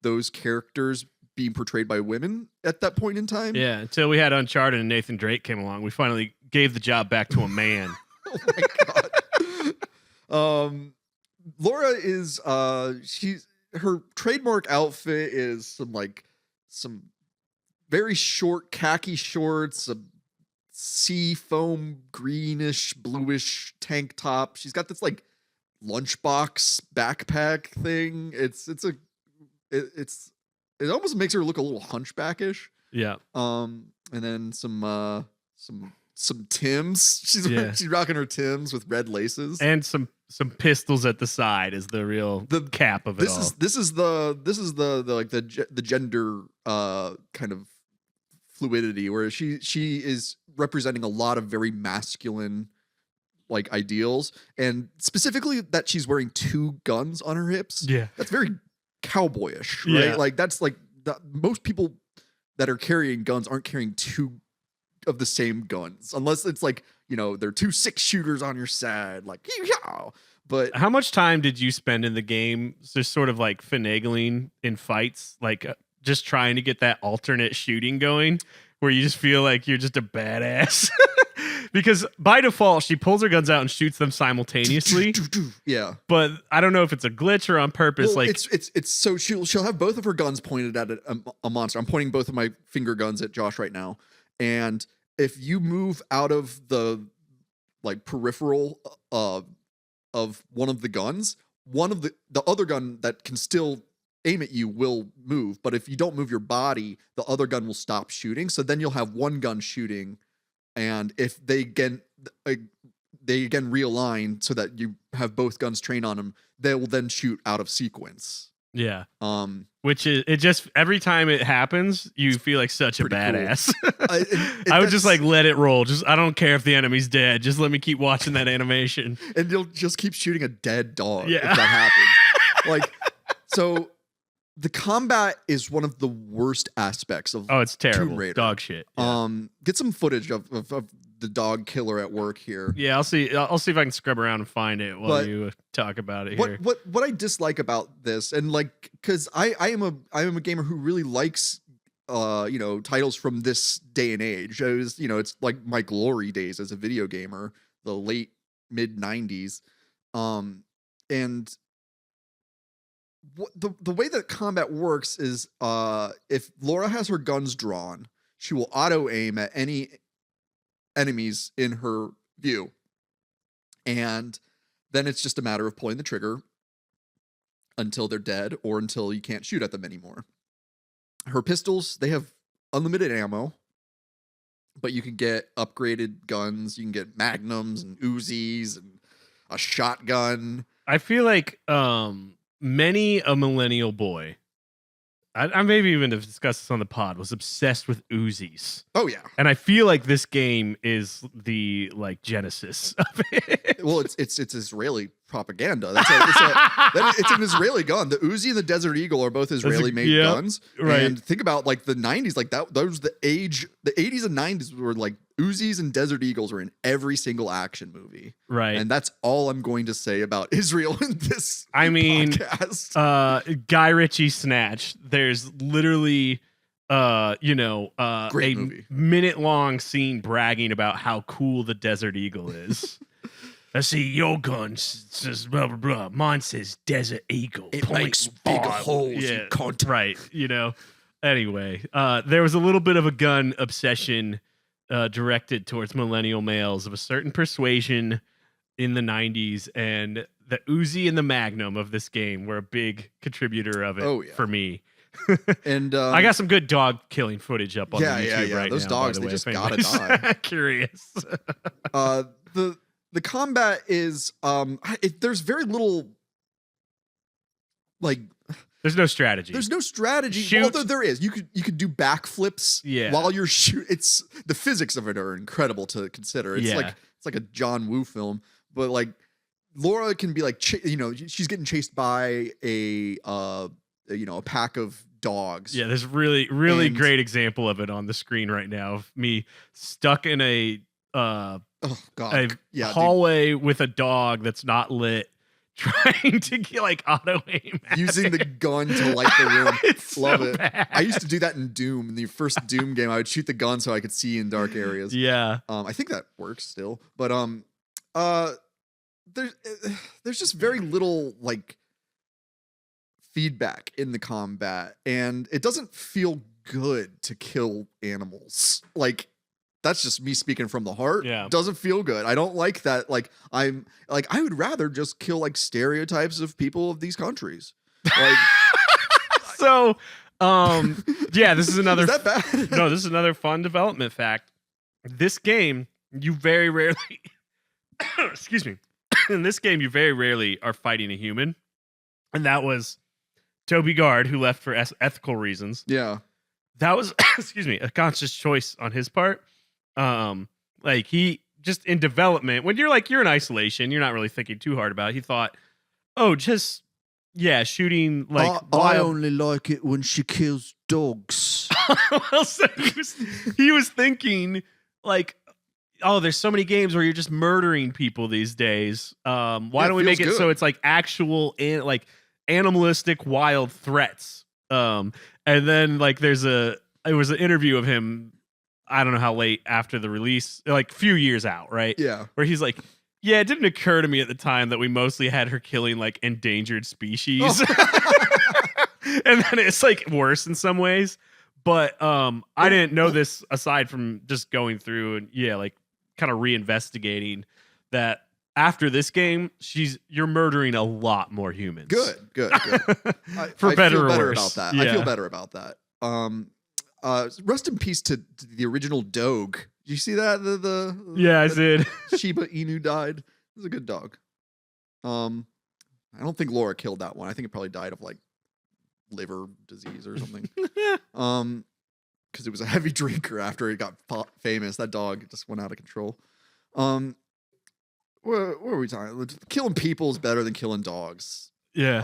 those characters being portrayed by women at that point in time. Yeah, until we had Uncharted and Nathan Drake came along, we finally gave the job back to a man. Oh my God. Lara is her trademark outfit is some very short khaki shorts, a sea foam greenish bluish tank top. She's got this like lunchbox backpack thing. It almost makes her look a little hunchbackish. Yeah. And then some Tims. She's rocking her Tims with red laces and some pistols at the side is the cap of it all. This is the gender kind of fluidity where she is representing a lot of very masculine like ideals, and specifically that she's wearing two guns on her hips. Yeah, that's very cowboyish, right? Yeah. Like that's like most people that are carrying guns aren't carrying two of the same guns unless it's like, you know, they're two 6-shooters on your side, like, yeah. But how much time did you spend in the game just sort of like finagling in fights, like just trying to get that alternate shooting going where you just feel like you're just a badass? Because by default, she pulls her guns out and shoots them simultaneously. Yeah, but I don't know if it's a glitch or on purpose. Well, like it's so she'll have both of her guns pointed at a monster. I'm pointing both of my finger guns at Josh right now, and if you move out of the like peripheral of one of the guns, one of the other gun that can still aim at you will move. But if you don't move your body, the other gun will stop shooting. So then you'll have one gun shooting. And if they again realign so that you have both guns trained on them, they will then shoot out of sequence. Yeah. Which is, it just, every time it happens, you feel like such a badass. Cool. I would just like let it roll. Just, I don't care if the enemy's dead. Just let me keep watching that animation. And you'll just keep shooting a dead dog if that happens. Like, so the combat is one of the worst aspects of it's terrible. Tomb Raider. Dog shit. Yeah. Get some footage of the dog killer at work here. Yeah, I'll see if I can scrub around and find it while you talk about it here. What I dislike about this, and like, because I am a gamer who really likes titles from this day and age. It's like my glory days as a video gamer, the late mid 90s. And the way that combat works is if Lara has her guns drawn, she will auto aim at any enemies in her view, and then it's just a matter of pulling the trigger until they're dead or until you can't shoot at them anymore. Her pistols, they have unlimited ammo, but you can get upgraded guns. You can get magnums and Uzis and a shotgun. I feel like many a millennial boy, I maybe even have discussed this on the pod, was obsessed with Uzis. Oh yeah, and I feel like this game is the like genesis of it. Well, it's Israeli propaganda. It's an Israeli gun. The Uzi and the Desert Eagle are both Israeli-made guns. Right. And think about like the 90s, like that was the age. The 80s and 90s were like Uzis and Desert Eagles were in every single action movie. Right. And that's all I'm going to say about Israel in this podcast. Guy Ritchie Snatch. There's literally a movie. minute-long scene bragging about how cool the Desert Eagle is. I see your gun says blah blah blah. Mine says Desert Eagle. It makes big holes. Yeah, You cunt. right. Anyway, there was a little bit of a gun obsession directed towards millennial males of a certain persuasion in the 90s, and the Uzi and the Magnum of this game were a big contributor of it for me. And I got some good dog killing footage up on the YouTube right Those now. dogs, they just gotta die. Curious. The combat is there's very little like. There's no strategy. There's no strategy. Shoot. Although there is, you could do backflips while you're shooting. It's the physics of it are incredible to consider. It's like a John Woo film, but like Laura can be like she's getting chased by a pack of dogs. Yeah, there's really great example of it on the screen right now of me stuck in a hallway with a dog that's not lit, trying to get like auto aim using the gun to light the room. It's Love so it. bad. I used to do that in Doom. In the first Doom game, I would shoot the gun so I could see in dark areas. Yeah. I think that works still, but there's just very little like feedback in the combat, and it doesn't feel good to kill animals. Like, that's just me speaking from the heart. Yeah. Doesn't feel good. I don't like that. Like, I would rather just kill like stereotypes of people of these countries. Like, so, this is another. Is that bad? No, this is another fun development fact. This game, you very rarely, excuse me. In this game, you very rarely are fighting a human, and that was Toby Gard, who left for ethical reasons. Yeah, that was excuse me, a conscious choice on his part. Like, he just in development, when you're in isolation, you're not really thinking too hard about it. He thought, shooting like I only like it when she kills dogs. Well, so he was thinking like, oh, there's so many games where you're just murdering people these days. Why don't we make it so it's like actual like animalistic wild threats? And then like it was an interview of him, I don't know how late after the release, like a few years out, right? Yeah. Where he's like, yeah, it didn't occur to me at the time that we mostly had her killing like endangered species. And then it's like worse in some ways. But I didn't know this aside from just going through and like kind of reinvestigating that after this game, you're murdering a lot more humans. Good. For better or better worse. about that. Yeah. I feel better about that. Rest in peace to the original Dogue. Did you see that? I did. Shiba Inu died. It was a good dog. I don't think Laura killed that one. I think it probably died of like liver disease or something. Because it was a heavy drinker after it got famous. That dog just went out of control. What are we talking? Killing people is better than killing dogs. Yeah.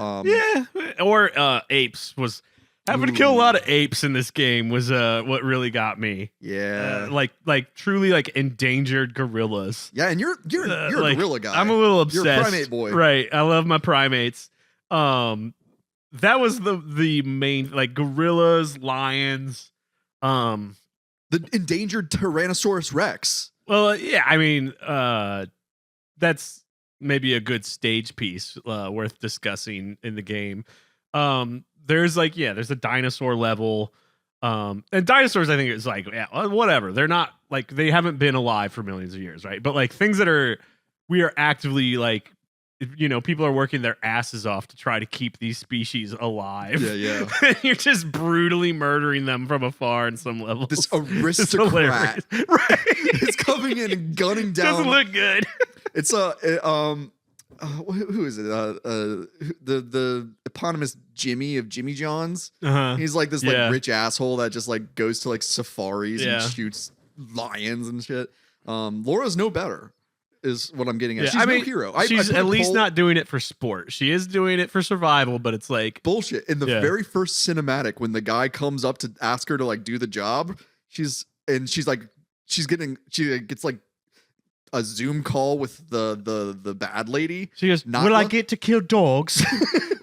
Or apes was. Having to kill a lot of apes in this game was what really got me. Yeah, like truly like endangered gorillas. Yeah, and you're a gorilla guy. I'm a little obsessed. You're a primate boy, right? I love my primates. That was the main, like, gorillas, lions. The endangered Tyrannosaurus Rex. Well, yeah, I mean, that's maybe a good stage piece worth discussing in the game. There's a dinosaur level. And dinosaurs, I think, is like, yeah, whatever. They're not, like, they haven't been alive for millions of years, right? But, like, things that we are actively, like, you know, people are working their asses off to try to keep these species alive. Yeah. You're just brutally murdering them from afar in some level. This aristocrat, right? It's coming in and gunning down. Doesn't look good. It's who is it? The eponymous Jimmy of Jimmy John's. Uh-huh. He's like this like rich asshole that just like goes to like safaris and shoots lions and shit. Laura's no better, is what I'm getting at. She's no hero. She's at least not doing it for sport. She is doing it for survival, but it's like bullshit. In the very first cinematic, when the guy comes up to ask her to like do the job, she gets like a Zoom call with the bad lady. She goes, "Will I get to kill dogs?"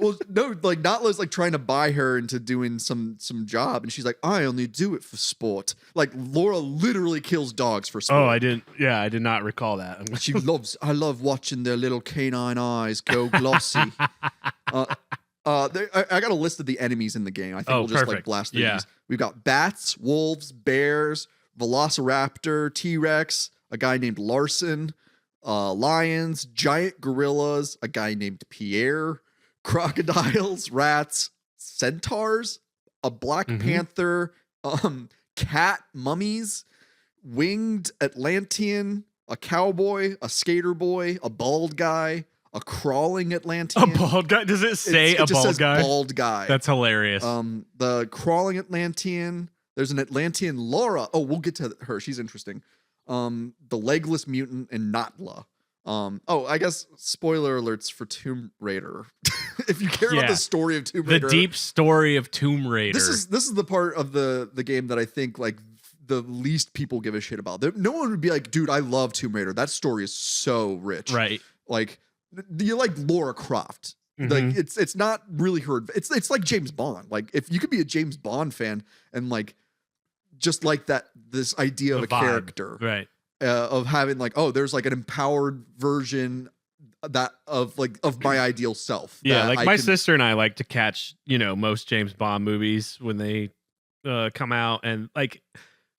Well, no, like Natla's like trying to buy her into doing some job, and she's like, I only do it for sport. Like Laura literally kills dogs for sport. Oh, I didn't. Yeah, I did not recall that. I love watching their little canine eyes go glossy. I got a list of the enemies in the game. I think we'll just like blast through these. We've got bats, wolves, bears, velociraptor, T-Rex, a guy named Larson, lions, giant gorillas, a guy named Pierre, crocodiles, rats, centaurs, a black panther, cat mummies, winged Atlantean, a cowboy, a skater boy, a bald guy, a crawling Atlantean. A bald guy? Does it say it just bald says guy? Bald guy. That's hilarious. The crawling Atlantean. There's an Atlantean Lara. Oh, we'll get to her. She's interesting. The legless mutant and Natla. I guess spoiler alerts for Tomb Raider. If you care about the story of Tomb Raider, the deep story of Tomb Raider. This is the part of the game that I think like the least people give a shit about. No one would be like, dude, I love Tomb Raider. That story is so rich. Right. Like you like Lara Croft. Like it's not really her. It's like James Bond. Like if you could be a James Bond fan and like just like this idea of a character, right? Of having like, oh, there's like an empowered version of my ideal self. Yeah, like my sister and I like to catch, most James Bond movies when they come out, and like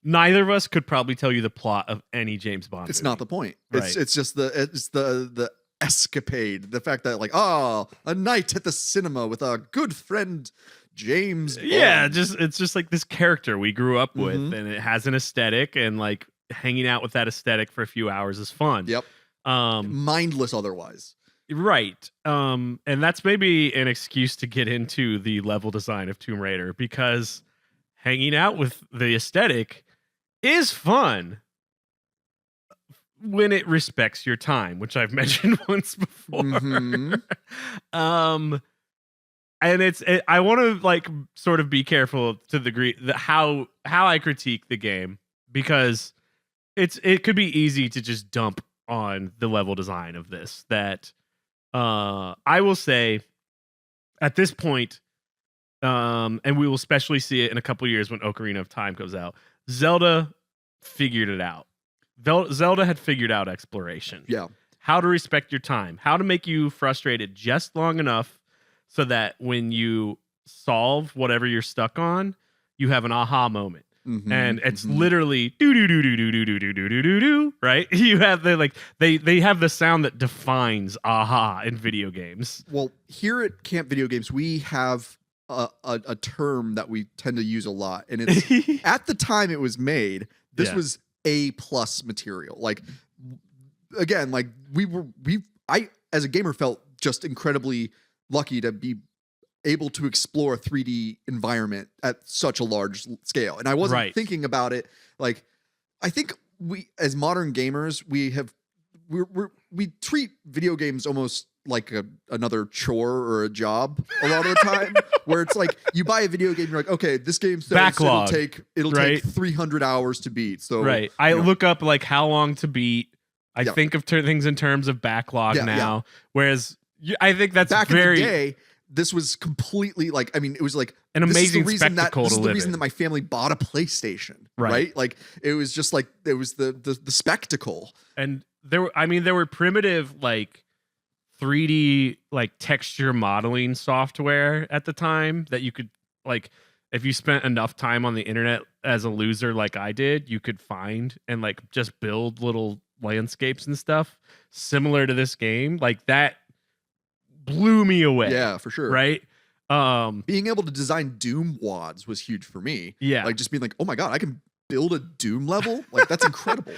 neither of us could probably tell you the plot of any James Bond. It's movie. not the point. Right. It's just the escapade, the fact that like, a night at the cinema with a good friend James Bond. Yeah, it's just like this character we grew up with, and it has an aesthetic, and like hanging out with that aesthetic for a few hours is fun. Yep. Mindless otherwise. Right. And that's maybe an excuse to get into the level design of Tomb Raider, because hanging out with the aesthetic is fun when it respects your time, which I've mentioned once before. And I want to like sort of be careful to the degree that how I critique the game, because it could be easy to just dump on the level design of this. That I will say at this point, and we will especially see it in a couple years when Ocarina of Time comes out, Zelda figured it out. Zelda had figured out exploration. Yeah. How to respect your time, how to make you frustrated just long enough so that when you solve whatever you're stuck on, you have an aha moment. And it's literally do do do do do do do do do do do, right? You have they have the sound that defines aha in video games. Well, here at Camp Video Games, we have a term that we tend to use a lot, and it's at the time it was made, this was A+ material. Like again, like I as a gamer felt just incredibly lucky to be able to explore a 3D environment at such a large scale. And I wasn't thinking about it. Like, I think we, as modern gamers, we treat video games almost like another chore or a job a lot of the time, where it's like you buy a video game, you're like, okay, this game says it'll take 300 hours to beat. So I look up like how long to beat. I think of things in terms of backlog now. Whereas I think that's back in the day, this was completely like, I mean, it was like an amazing spectacle. This is the reason that my family bought a PlayStation, right? Like it was just like, it was the spectacle. And there were primitive like 3D like texture modeling software at the time that you could, like, if you spent enough time on the internet as a loser like I did, you could find and like just build little landscapes and stuff similar to this game. Like that blew me away. Yeah, for sure. Right? Being able to design Doom WADs was huge for me. Yeah. Like just being like, oh my God, I can build a Doom level? Like that's incredible.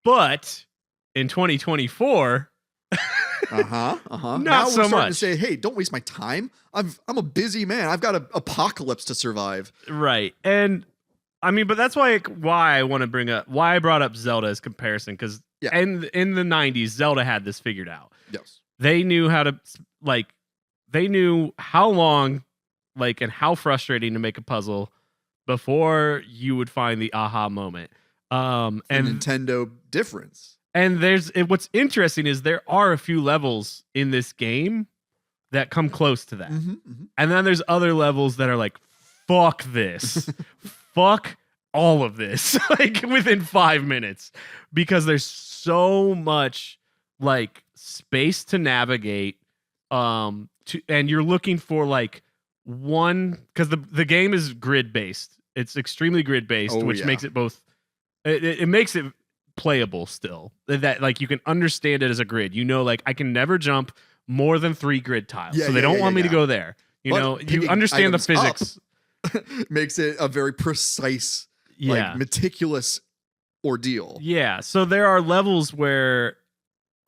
But in 2024, now not we're so starting much. to say, hey, don't waste my time. I'm a busy man. I've got an apocalypse to survive. Right. And I mean, but that's why I want to bring up why I brought up Zelda as comparison, because in the 90s, Zelda had this figured out. Yes. They knew how to they knew how long and how frustrating to make a puzzle before you would find the aha moment. And Nintendo difference. And what's interesting is there are a few levels in this game that come close to that. Mm-hmm. And then there's other levels that are like, fuck this. Fuck all of this. Like within 5 minutes. Because there's so much like space to navigate. And you're looking for like one, because the game is grid based. It's extremely grid based, which makes it both. It makes it playable still. That like you can understand it as a grid. You know, like I can never jump more than 3 grid tiles, so they don't want me to go there. You know, you understand the physics. Makes it a very precise, like meticulous ordeal. Yeah. So there are levels where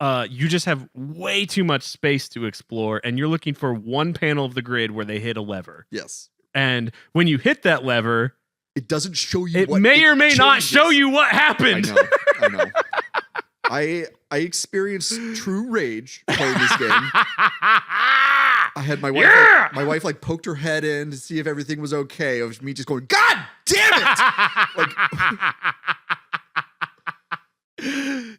you just have way too much space to explore, and you're looking for one panel of the grid where they hit a lever. Yes. And when you hit that lever, it doesn't show you. It may or may not show you what happened. I know. I experienced true rage playing this game. I had my wife. My wife like poked her head in to see if everything was okay. It was me just going, "God damn it!" Like,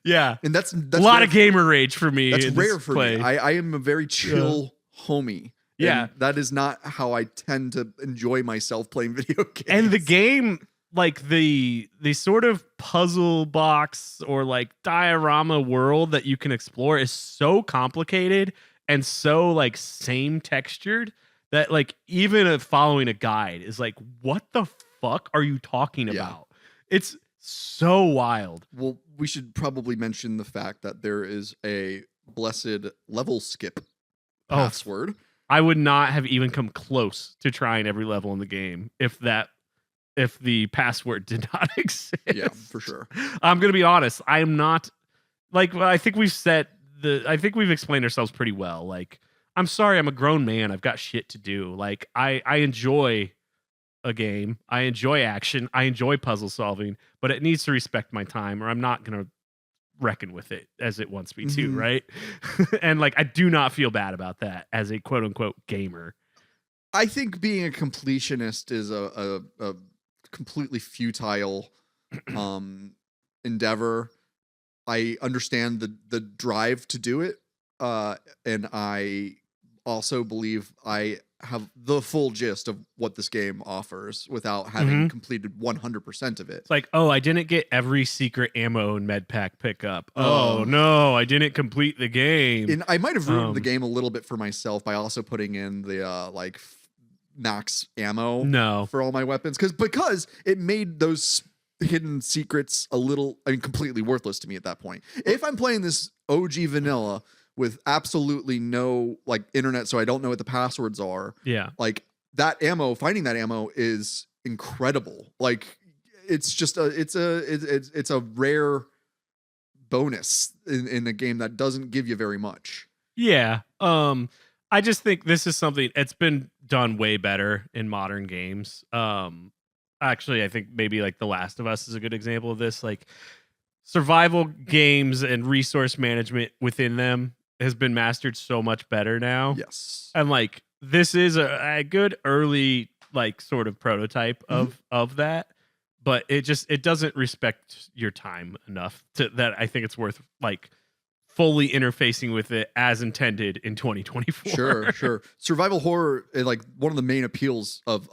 yeah, and that's a lot of gamer rage for me. That's rare for me. I am a very chill homie. Yeah, and that is not how I tend to enjoy myself playing video games. And the game, like the sort of puzzle box or like diorama world that you can explore is so complicated and so like same textured that like even following a guide is like, what the fuck are you talking about? It's so wild. Well, we should probably mention the fact that there is a blessed level skip password. I would not have even come close to trying every level in the game if the password did not exist. Yeah, for sure. I'm going to be honest. I am not like, I think we've explained ourselves pretty well. Like, I'm sorry, I'm a grown man. I've got shit to do. Like, I enjoy a game. I enjoy action. I enjoy puzzle solving, but it needs to respect my time or I'm not going to reckon with it as it wants me to, right? And like I do not feel bad about that as a quote unquote gamer. I think being a completionist is a completely futile endeavor. I understand the drive to do it, and I also believe I have the full gist of what this game offers without having completed 100% of it. It's like, oh, I didn't get every secret ammo and med pack pickup. Oh no, I didn't complete the game. And I might have ruined the game a little bit for myself by also putting in the like max ammo for all my weapons because it made those hidden secrets a little, I mean, completely worthless to me at that point. If I'm playing this OG vanilla with absolutely no like internet, so I don't know what the passwords are. Yeah. Like that ammo, finding that ammo is incredible. Like it's just it's a rare bonus in a game that doesn't give you very much. Yeah. I just think this is something it's been done way better in modern games. Actually, I think maybe like The Last of Us is a good example of this. Like survival games and resource management within them has been mastered so much better now. Yes. And like this is a good early like sort of prototype of that, but it doesn't respect your time enough to that I think it's worth like fully interfacing with it as intended in 2024. Sure. Survival horror, like one of the main appeals of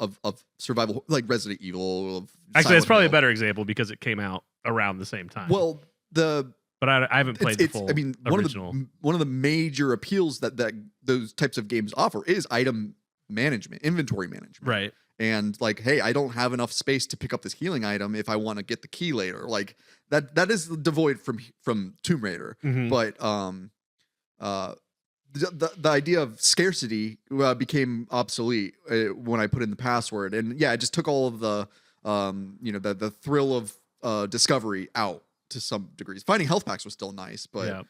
survival, like Resident Evil. Actually, it's probably a better example because it came out around the same time. Well, but I haven't played the full. I mean, original. One of the major appeals that those types of games offer is item management, inventory management. Right. And like, hey, I don't have enough space to pick up this healing item if I want to get the key later. Like that is devoid from Tomb Raider. But the idea of scarcity became obsolete when I put in the password, and yeah, it just took all of the the thrill of discovery out to some degrees. Finding health packs was still nice, but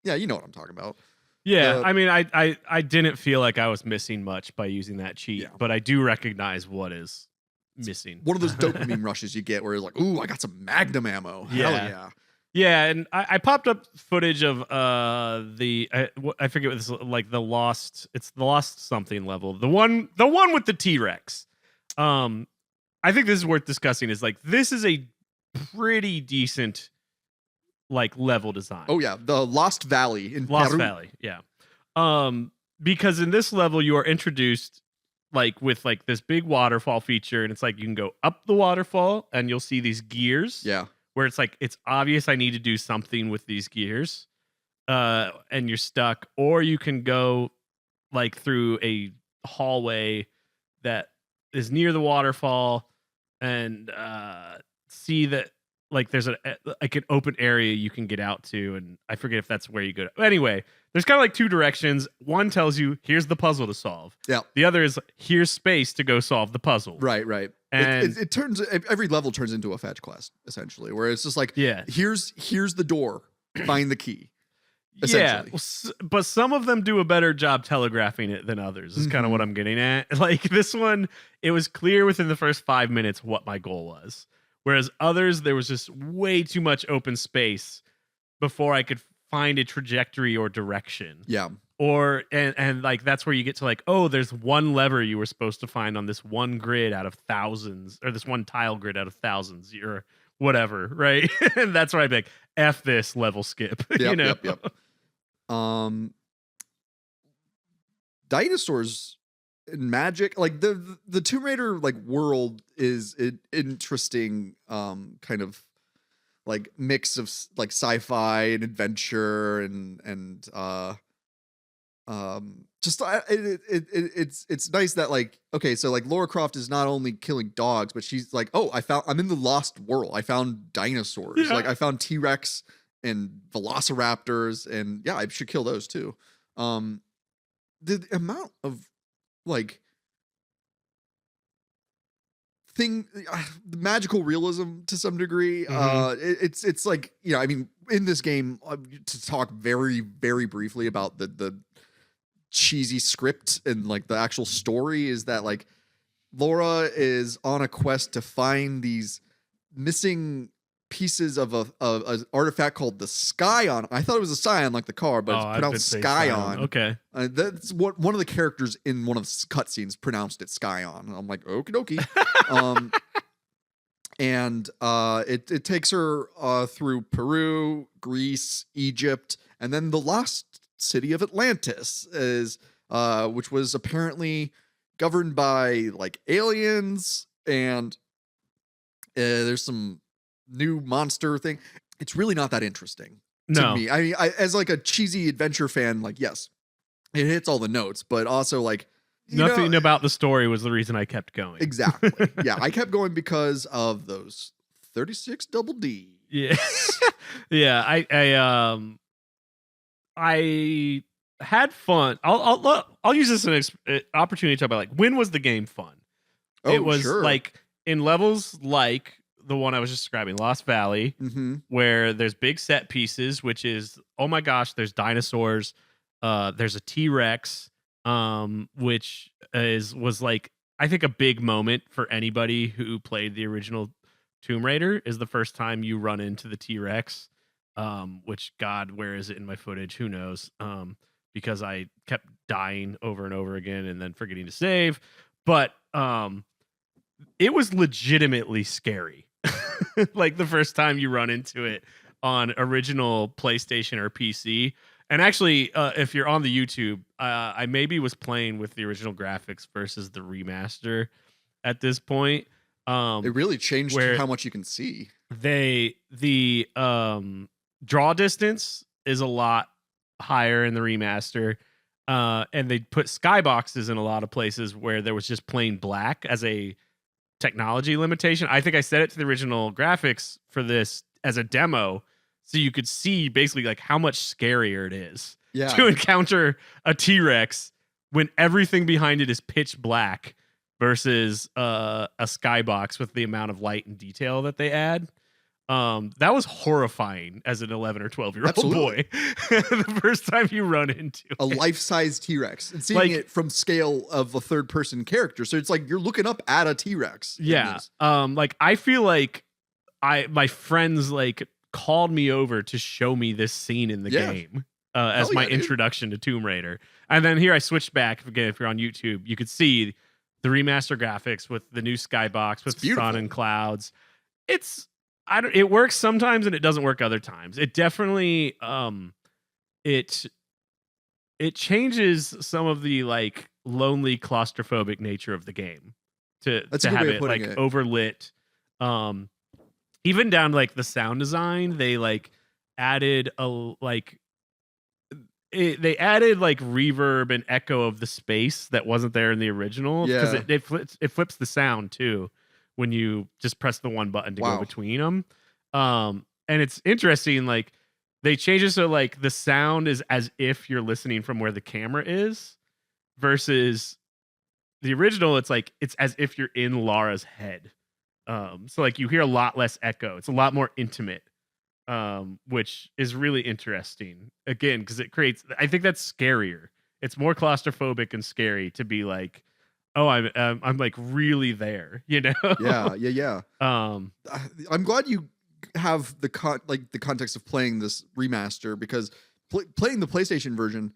yeah, you know what I'm talking about. Yeah, I mean, I didn't feel like I was missing much by using that cheat, but I do recognize what is missing. One of those dopamine rushes you get where it's like, ooh, I got some Magnum ammo. Hell yeah. Yeah, and I popped up footage of I forget what this like the lost something level. The one with the T-Rex. I think this is worth discussing. Is like this is a pretty decent like level design. Oh yeah, the Lost Valley in Lost Peru. Valley, yeah. because in this level you are introduced like with like this big waterfall feature, and it's like you can go up the waterfall and you'll see these gears. Yeah. Where it's like it's obvious I need to do something with these gears, and you're stuck, or you can go like through a hallway that is near the waterfall and see that like there's like an open area you can get out to, and I forget if that's where you go. Anyway, there's kind of like two directions. One tells you here's the puzzle to solve. Yeah. The other is here's space to go solve the puzzle. Right. And it turns every level turns into a fetch quest essentially, where it's just like, yeah, here's the door, find the key. Yeah, but some of them do a better job telegraphing it than others. Is kind of what I'm getting at. Like this one, it was clear within the first 5 minutes what my goal was. Whereas others, there was just way too much open space before I could find a trajectory or direction. Yeah. Or and like that's where you get to like, oh, there's one lever you were supposed to find on this one grid out of thousands, or this one tile grid out of thousands, or whatever, right? And that's where I'd be like, F this level skip. Yep. Dinosaurs and magic, like the Tomb Raider like world is an interesting kind of like mix of like sci-fi and adventure and just it's nice that like, okay, so like Lara Croft is not only killing dogs, but she's like, oh, I'm in the lost world, I found dinosaurs. Like I found T-Rex and velociraptors, and yeah, I should kill those too. The amount of like the magical realism to some degree, it's like, you know, I mean, in this game, to talk very, very briefly about the cheesy script and like the actual story, is that like Laura is on a quest to find these missing pieces of a artifact called the Scion. I thought it was a Scion like the car, but it's pronounced Scion. Okay. That's what one of the characters in one of the cutscenes pronounced it Scion. I'm like, okie dokie. And it takes her through Peru, Greece, Egypt, and then the lost city of Atlantis, is which was apparently governed by like aliens, and there's some new monster thing. It's really not that interesting to me. I mean, as like a cheesy adventure fan, like, yes, it hits all the notes, but also like nothing about the story was the reason I kept going. Exactly. Yeah, I kept going because of those 36 double D. Yeah. Yeah, I had fun. I'll use this as an opportunity to talk about like, when was the game fun? It was like in levels like the one I was just describing, Lost Valley, where there's big set pieces, which is, oh my gosh, there's dinosaurs, there's a T-Rex, which was like, I think a big moment for anybody who played the original Tomb Raider, is the first time you run into the T-Rex, which, God, where is it in my footage? Who knows? Because I kept dying over and over again and then forgetting to save. But it was legitimately scary. Like the first time you run into it on original PlayStation or PC. And actually, if you're on the YouTube, I maybe was playing with the original graphics versus the remaster at this point. It really changed how much you can see. The draw distance is a lot higher in the remaster, and they put skyboxes in a lot of places where there was just plain black as a technology limitation. I think I set it to the original graphics for this as a demo, so you could see basically like how much scarier it is to encounter a T-Rex when everything behind it is pitch black versus a skybox with the amount of light and detail that they add. That was horrifying as an 11 or 12-year-old boy. The first time you run into a life-size T-Rex and seeing it from scale of a third-person character. So it's like you're looking up at a T-Rex. Yeah. Like I feel like my friends like called me over to show me this scene in the game as my introduction to Tomb Raider. And then here I switched back again. If you're on YouTube, you could see the remaster graphics with the new skybox with sun and clouds. It works sometimes and it doesn't work other times. It definitely it changes some of the like lonely claustrophobic nature of the game That's to a good have way of it putting like it. overlit. Even down to, like the sound design, they like added they added like reverb and echo of the space that wasn't there in the original because Yeah. it flips the sound too when you just press the one button to go Wow. between them. And it's interesting, like they change it so like the sound is as if you're listening from where the camera is versus the original. It's like it's as if you're in Lara's head. So like you hear a lot less echo. It's a lot more intimate, which is really interesting. Again, because it creates. I think that's scarier. It's more claustrophobic and scary to be like, oh, I'm like really there, you know? Yeah. I'm glad you have the context of playing this remaster because playing the PlayStation version,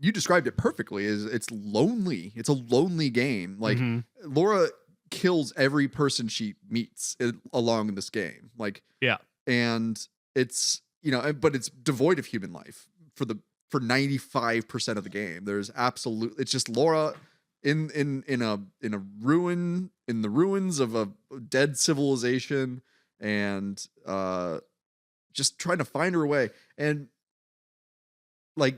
you described it perfectly. It's lonely. It's a lonely game. Like Laura kills every person she meets along this game. Like yeah, and it's but it's devoid of human life for 95% of the game. There's it's just Laura in a ruin in the ruins of a dead civilization and just trying to find her way and like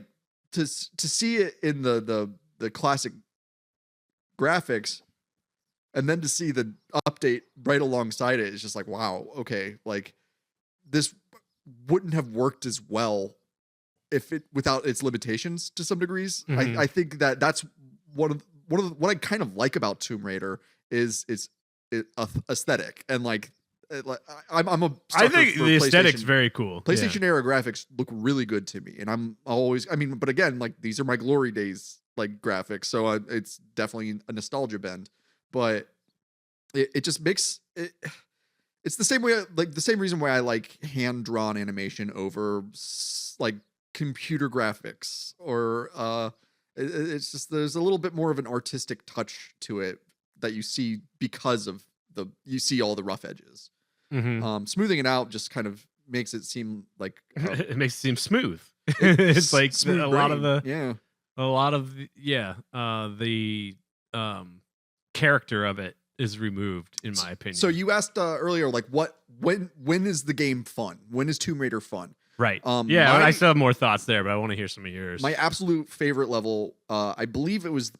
to see it in the classic graphics and then to see the update right alongside it is just like, wow, okay, like this wouldn't have worked as well if it without its limitations to some degrees. I think that's one of what I kind of like about Tomb Raider is aesthetic and like I'm a I think the aesthetic's very cool. PlayStation era graphics look really good to me, and I'm always but again, like these are my glory days like graphics, so it's definitely a nostalgia bend. But it just makes it. It's the same way, like the same reason why I like hand drawn animation over like computer graphics, or it's just there's a little bit more of an artistic touch to it that you see because of you see all the rough edges. Smoothing it out just kind of makes it seem like it makes it seem smooth. It's like a lot of the character of it is removed, in my opinion. So you asked earlier, like when is the game fun? When is Tomb Raider fun? Right. I still have more thoughts there, but I want to hear some of yours. My absolute favorite level, I believe it was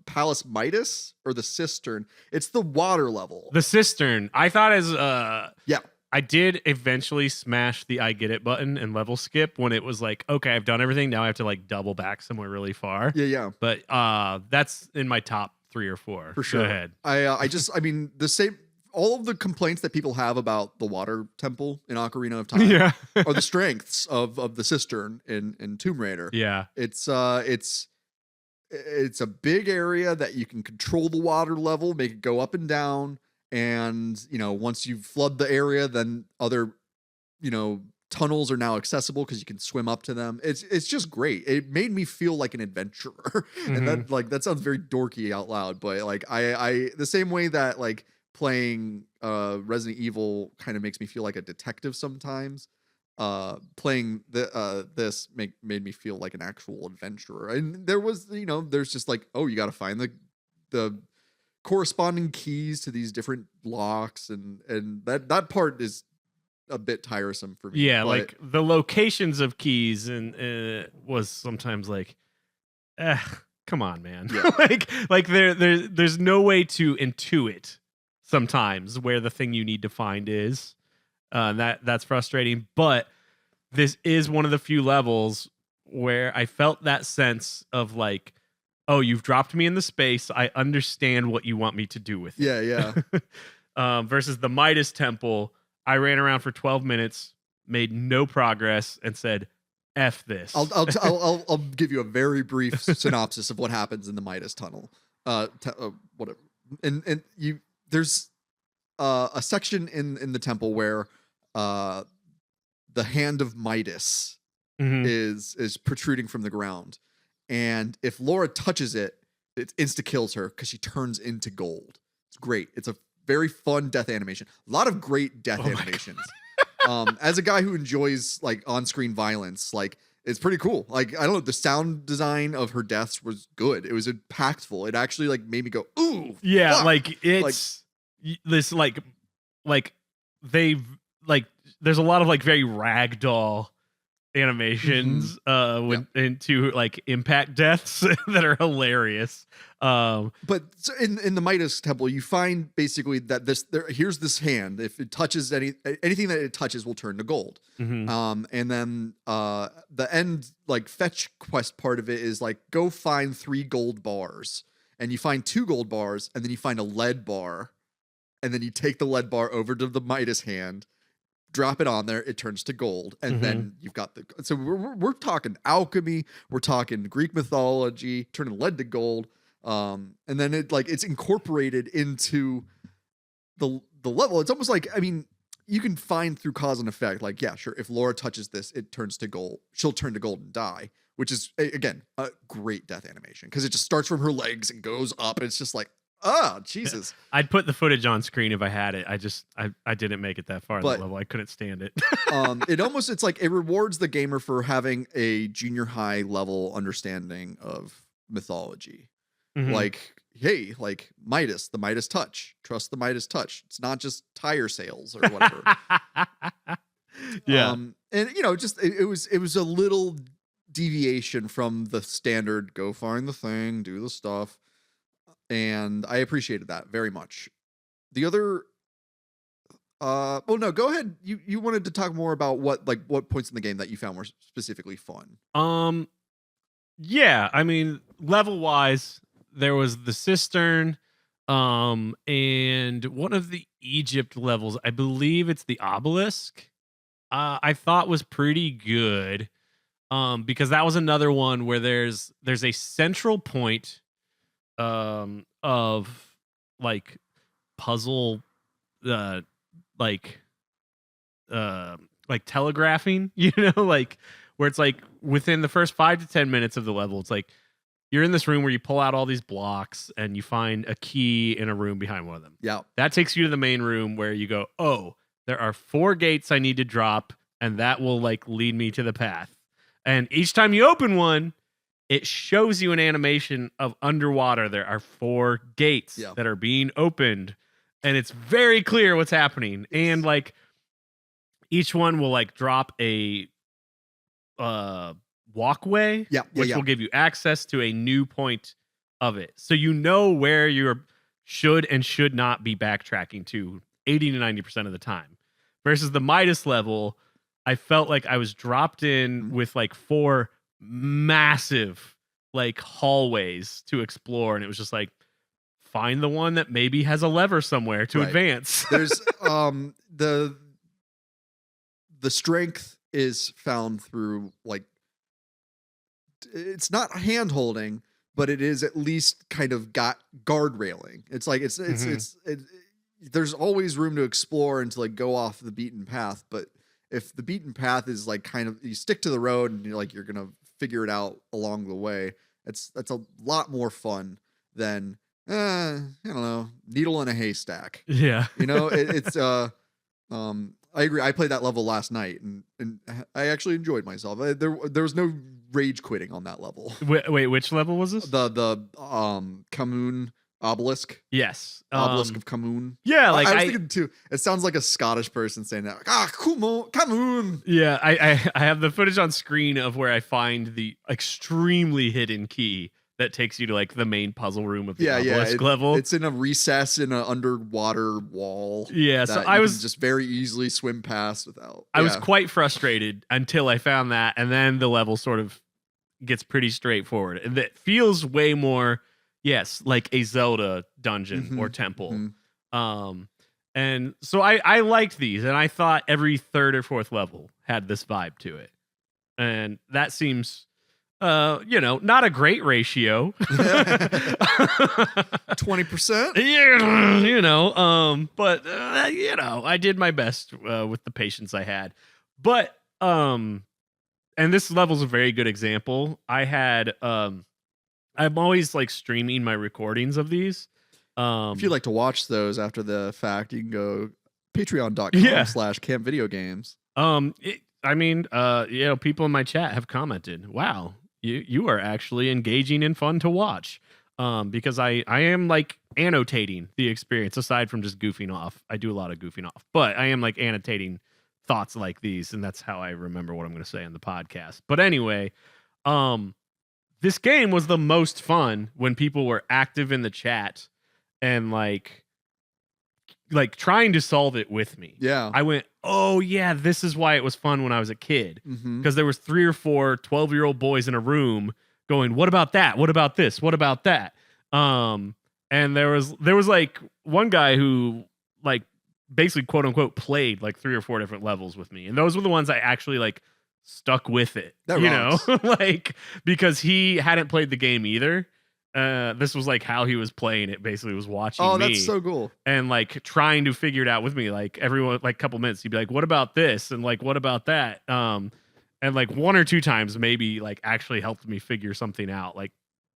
Palace Midas or the Cistern. It's the water level. The Cistern. I thought yeah. I did eventually smash the I get it button and level skip when it was like, okay, I've done everything. Now I have to like double back somewhere really far. Yeah. But that's in my top 3 or 4. For sure. Go ahead. I mean, the same. All of the complaints that people have about the water temple in Ocarina of Time are the strengths of the Cistern in Tomb Raider. Yeah. It's a big area that you can control the water level, make it go up and down. And, once you flood the area, then other, tunnels are now accessible because you can swim up to them. It's just great. It made me feel like an adventurer. And that sounds very dorky out loud, but like I the same way that like playing Resident Evil kind of makes me feel like a detective sometimes. Playing this made me feel like an actual adventurer. And there was, there's just like, oh, you got to find the corresponding keys to these different locks, and that part is a bit tiresome for me. Yeah, like the locations of keys and was sometimes like, come on, man. Yeah. like there's no way to intuit sometimes where the thing you need to find is. That's frustrating, but this is one of the few levels where I felt that sense of like, oh, you've dropped me in the space. I understand what you want me to do with it. Yeah. Versus the Midas Temple, I ran around for 12 minutes, made no progress, and said, "F this." I'll give you a very brief synopsis of what happens in the Midas Tunnel. Whatever. And there's a section in the temple where the hand of Midas is protruding from the ground. And if Laura touches it, it insta kills her because she turns into gold. It's great. It's a very fun death animation. A lot of great death animations. As a guy who enjoys like on-screen violence, like It's pretty cool. Like, I don't know, the sound design of her deaths was good. It was impactful. It actually like made me go, ooh. Yeah, fuck. like it's this like they've like there's a lot of like very ragdoll animations into like impact deaths that are hilarious. But so in the Midas Temple, you find basically that here's this hand. If it touches anything that it touches will turn to gold. And then the end like fetch quest part of it is like go find 3 gold bars, and you find 2 gold bars, and then you find a lead bar, and then you take the lead bar over to the Midas hand, drop it on there, it turns to gold, and then you've got so we're talking alchemy, we're talking Greek mythology, turning lead to gold, and then it's incorporated into the level. It's almost like, I mean, you can find through cause and effect, like, yeah, sure, if Lara touches this, it turns to gold, she'll turn to gold and die, which is again a great death animation because it just starts from her legs and goes up, and it's just like, oh, Jesus. I'd put the footage on screen if I had it. I didn't make it that far in that level. I couldn't stand it. It's like it rewards the gamer for having a junior high level understanding of mythology. Like, hey, like Midas, the Midas touch. Trust the Midas touch. It's not just tire sales or whatever. Yeah. And just it was a little deviation from the standard go find the thing, do the stuff. And I appreciated that very much. The other, well, no, go ahead. You wanted to talk more about what points in the game that you found were specifically fun. Yeah, I mean, level wise, there was the cistern, and one of the Egypt levels, I believe it's the obelisk. I thought was pretty good, because that was another one where there's a central point of like puzzle like telegraphing, like where it's like within the first 5 to 10 minutes of the level, it's like you're in this room where you pull out all these blocks and you find a key in a room behind one of them. Yeah. That takes you to the main room where you go, oh, there are 4 gates I need to drop, and that will like lead me to the path. And each time you open one, it shows you an animation of underwater. There are 4 gates that are being opened, and it's very clear what's happening. And like each one will like drop a walkway, which will give you access to a new point of it. So you know where you should and should not be backtracking to 80 to 90% of the time. Versus the Midas level, I felt like I was dropped in with like 4 massive like hallways to explore, and it was just like, find the one that maybe has a lever somewhere to advance. There's the strength is found through like, it's not hand holding, but it is at least kind of got guard railing. It's like it's there's always room to explore and to like go off the beaten path, but if the beaten path is like kind of, you stick to the road and you're gonna figure it out along the way, that's a lot more fun than I don't know, needle in a haystack. Yeah. It's I agree. I played that level last night and I actually enjoyed myself. There was no rage quitting on that level. Wait, which level was this? The Kamoon obelisk. Yes. Obelisk of Kamoon. Yeah, like I was thinking too, it sounds like a Scottish person saying that. Kamoon. Yeah, I have the footage on screen of where I find the extremely hidden key that takes you to like the main puzzle room of the obelisk level. It's in a recess in an underwater wall. Yeah, so I was just very easily swim past without. I was quite frustrated until I found that, and then the level sort of gets pretty straightforward. And it feels way more, like a Zelda dungeon or temple. And so I liked these, and I thought every 3rd or 4th level had this vibe to it. And that seems not a great ratio. 20%. But I did my best with the patience I had. But and this level's a very good example. I had I'm always like streaming my recordings of these. If you'd like to watch those after the fact, you can go patreon.com/campvideogames. I mean, people in my chat have commented, "Wow, you are actually engaging and fun to watch." Because I am like annotating the experience aside from just goofing off. I do a lot of goofing off, but I am like annotating thoughts like these, and that's how I remember what I'm going to say on the podcast. But anyway, um, this game was the most fun when people were active in the chat and like trying to solve it with me. Yeah. I went, oh yeah, this is why it was fun when I was a kid. Because there was 3 or 4 12-year-old boys in a room going, what about that? What about this? What about that? And there was like one guy who like basically quote unquote played like 3 or 4 different levels with me. And those were the ones I actually like stuck with it. That you rocks. know, like because he hadn't played the game either. This was like how he was playing it, basically was watching me. Oh, that's so cool. And like trying to figure it out with me. Like everyone, like a couple minutes, he'd be like, what about this? And like, what about that? And like 1 or 2 times maybe like actually helped me figure something out, like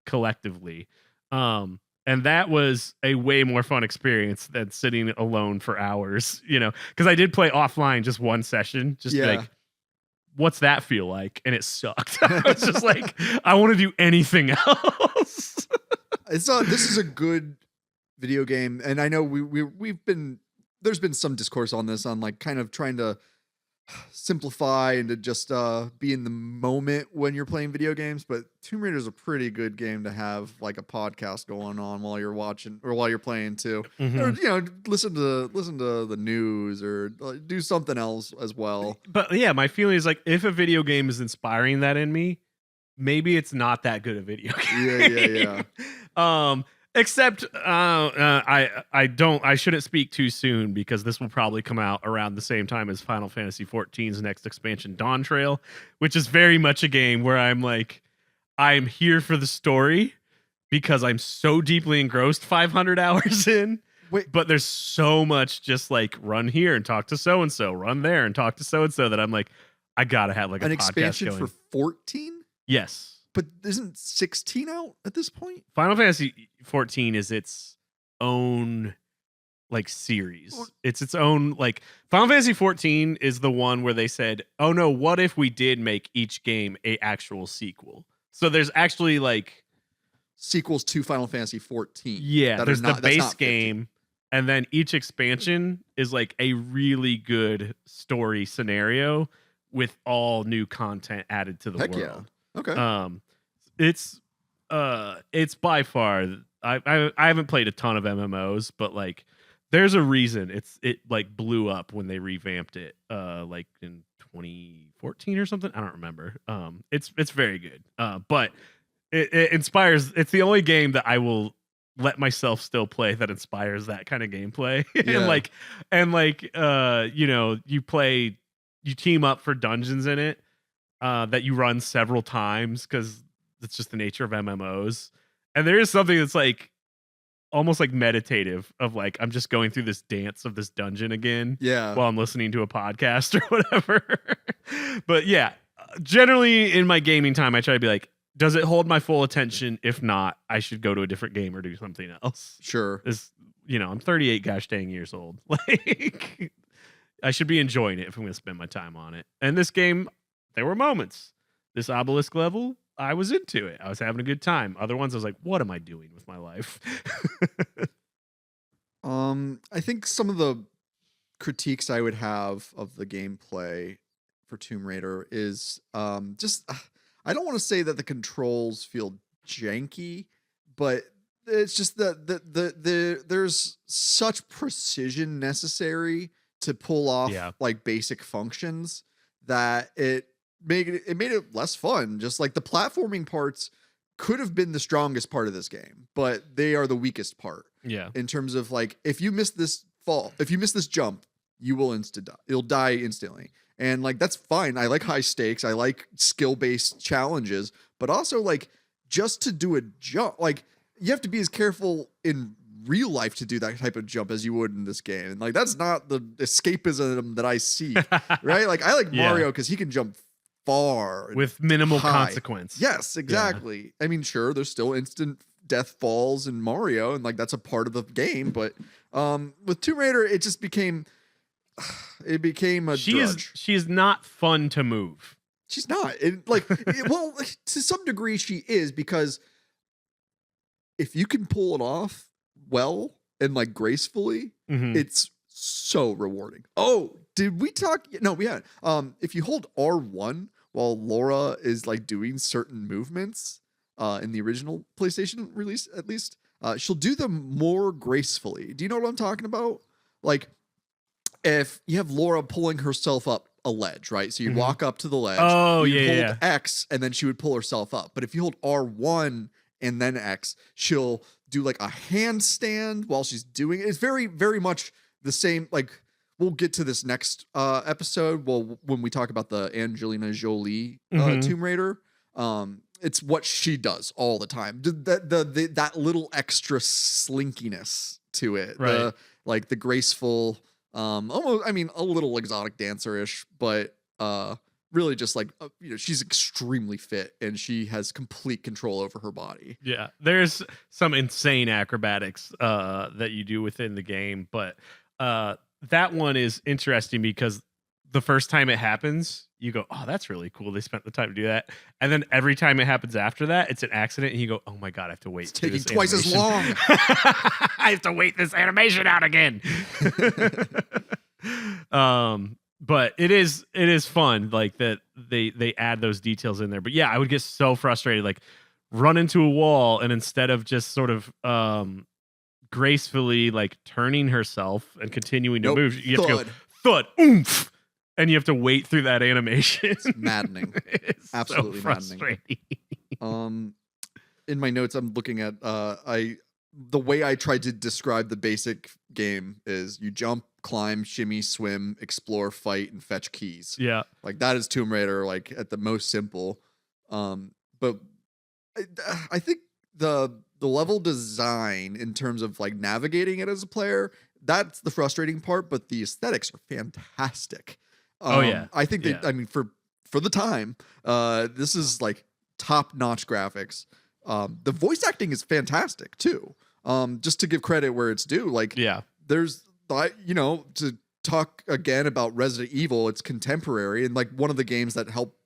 collectively. And that was a way more fun experience than sitting alone for hours, you know, because I did play offline just one session, just like, what's that feel like? And it sucked. I was just like, I want to do anything else. This is a good video game, and I know we've been there's been some discourse on this, on like kind of trying to simplify and to just be in the moment when you're playing video games. But Tomb Raider is a pretty good game to have like a podcast going on while you're watching or while you're playing too, or you know, listen to the news or do something else as well. But yeah, my feeling is like if a video game is inspiring that in me, maybe it's not that good a video game. Yeah. Except I shouldn't speak too soon because this will probably come out around the same time as Final Fantasy XIV's next expansion, Dawn Trail, which is very much a game where I'm like, I'm here for the story because I'm so deeply engrossed 500 hours in. Wait, but there's so much just like run here and talk to so and so, run there and talk to so and so that I'm like, I gotta have like an podcast expansion going. for 14. Yes. But isn't 16 out at this point? Final Fantasy 14 is its own like series. It's its own like Final Fantasy 14 is the one where they said, "Oh no, what if we did make each game a actual sequel?" So there's actually like sequels to Final Fantasy 14. Yeah, there's the base game, and then each expansion is like a really good story scenario with all new content added to the world. Yeah. Okay. It's by far I haven't played a ton of MMOs, but like there's a reason it like blew up when they revamped it like in 2014 or something. I don't remember. It's very good. But it inspires. It's the only game that I will let myself still play that inspires that kind of gameplay. Yeah. you know, you team up for dungeons in it. That you run several times because it's just the nature of MMOs. And there is something that's like almost like meditative of like, I'm just going through this dance of this dungeon again while I'm listening to a podcast or whatever. But yeah, generally in my gaming time, I try to be like, does it hold my full attention? If not, I should go to a different game or do something else. Sure. You know, I'm 38 gosh dang years old. Like I should be enjoying it if I'm going to spend my time on it. And this game, there were moments. This obelisk level, I was into it. I was having a good time. Other ones, I was like, what am I doing with my life? I think some of the critiques I would have of the gameplay for Tomb Raider is just, I don't want to say that the controls feel janky, but it's just that there's such precision necessary to pull off like basic functions that it made it less fun. Just like the platforming parts could have been the strongest part of this game, but they are the weakest part. Yeah. In terms of like, if you miss this jump, you will you'll die instantly. And like, that's fine. I like high stakes. I like skill-based challenges, but also like just to do a jump, like you have to be as careful in real life to do that type of jump as you would in this game. And like, that's not the escapism that I see, right? Like I like Mario because he can jump far with minimal consequence. Yes, exactly. Yeah. I mean, sure, there's still instant death falls in Mario, and like that's a part of the game. But with Tomb Raider, it just became it became a drudge. She is not fun to move. She's not. Well, to some degree she is, because if you can pull it off well and like gracefully, it's so rewarding. Oh, did we talk? No, we hadn't. If you hold R1 while Lara is like doing certain movements, in the original PlayStation release, at least, she'll do them more gracefully. Do you know what I'm talking about? Like, if you have Lara pulling herself up a ledge, right? So you walk up to the ledge. Oh, you hold X, and then she would pull herself up. But if you hold R1 and then X, she'll do like a handstand while she's doing it. It's very, very much the same. Like, we'll get to this next episode. Well, when we talk about the Angelina Jolie Tomb Raider, it's what she does all the time. That little extra slinkiness to it, right? Like the graceful, almost, I mean, a little exotic dancer-ish, but really just like, she's extremely fit and she has complete control over her body. Yeah, there's some insane acrobatics that you do within the game, but that one is interesting because the first time it happens, you go, oh, that's really cool. They spent the time to do that. And then every time it happens after that, it's an accident. And you go, oh my God, I have to wait. It's taking twice as long. I have to wait this animation out again. But it is fun. Like that they add those details in there. But yeah, I would get so frustrated. Like run into a wall and instead of just sort of gracefully like turning herself and continuing to move, you have to go thud, oomph. And you have to wait through that animation. It's maddening. It's absolutely so frustrating. Maddening. In my notes, I'm looking at the way I tried to describe the basic game is you jump, climb, shimmy, swim, explore, fight, and fetch keys. Yeah, like that is Tomb Raider, like at the most simple. But I think the level design in terms of like navigating it as a player, that's the frustrating part. But the aesthetics are fantastic. I think I mean, for the time, this is like top-notch graphics. The voice acting is fantastic too. Just to give credit where it's due, like there's to talk again about Resident Evil, it's contemporary and like one of the games that helped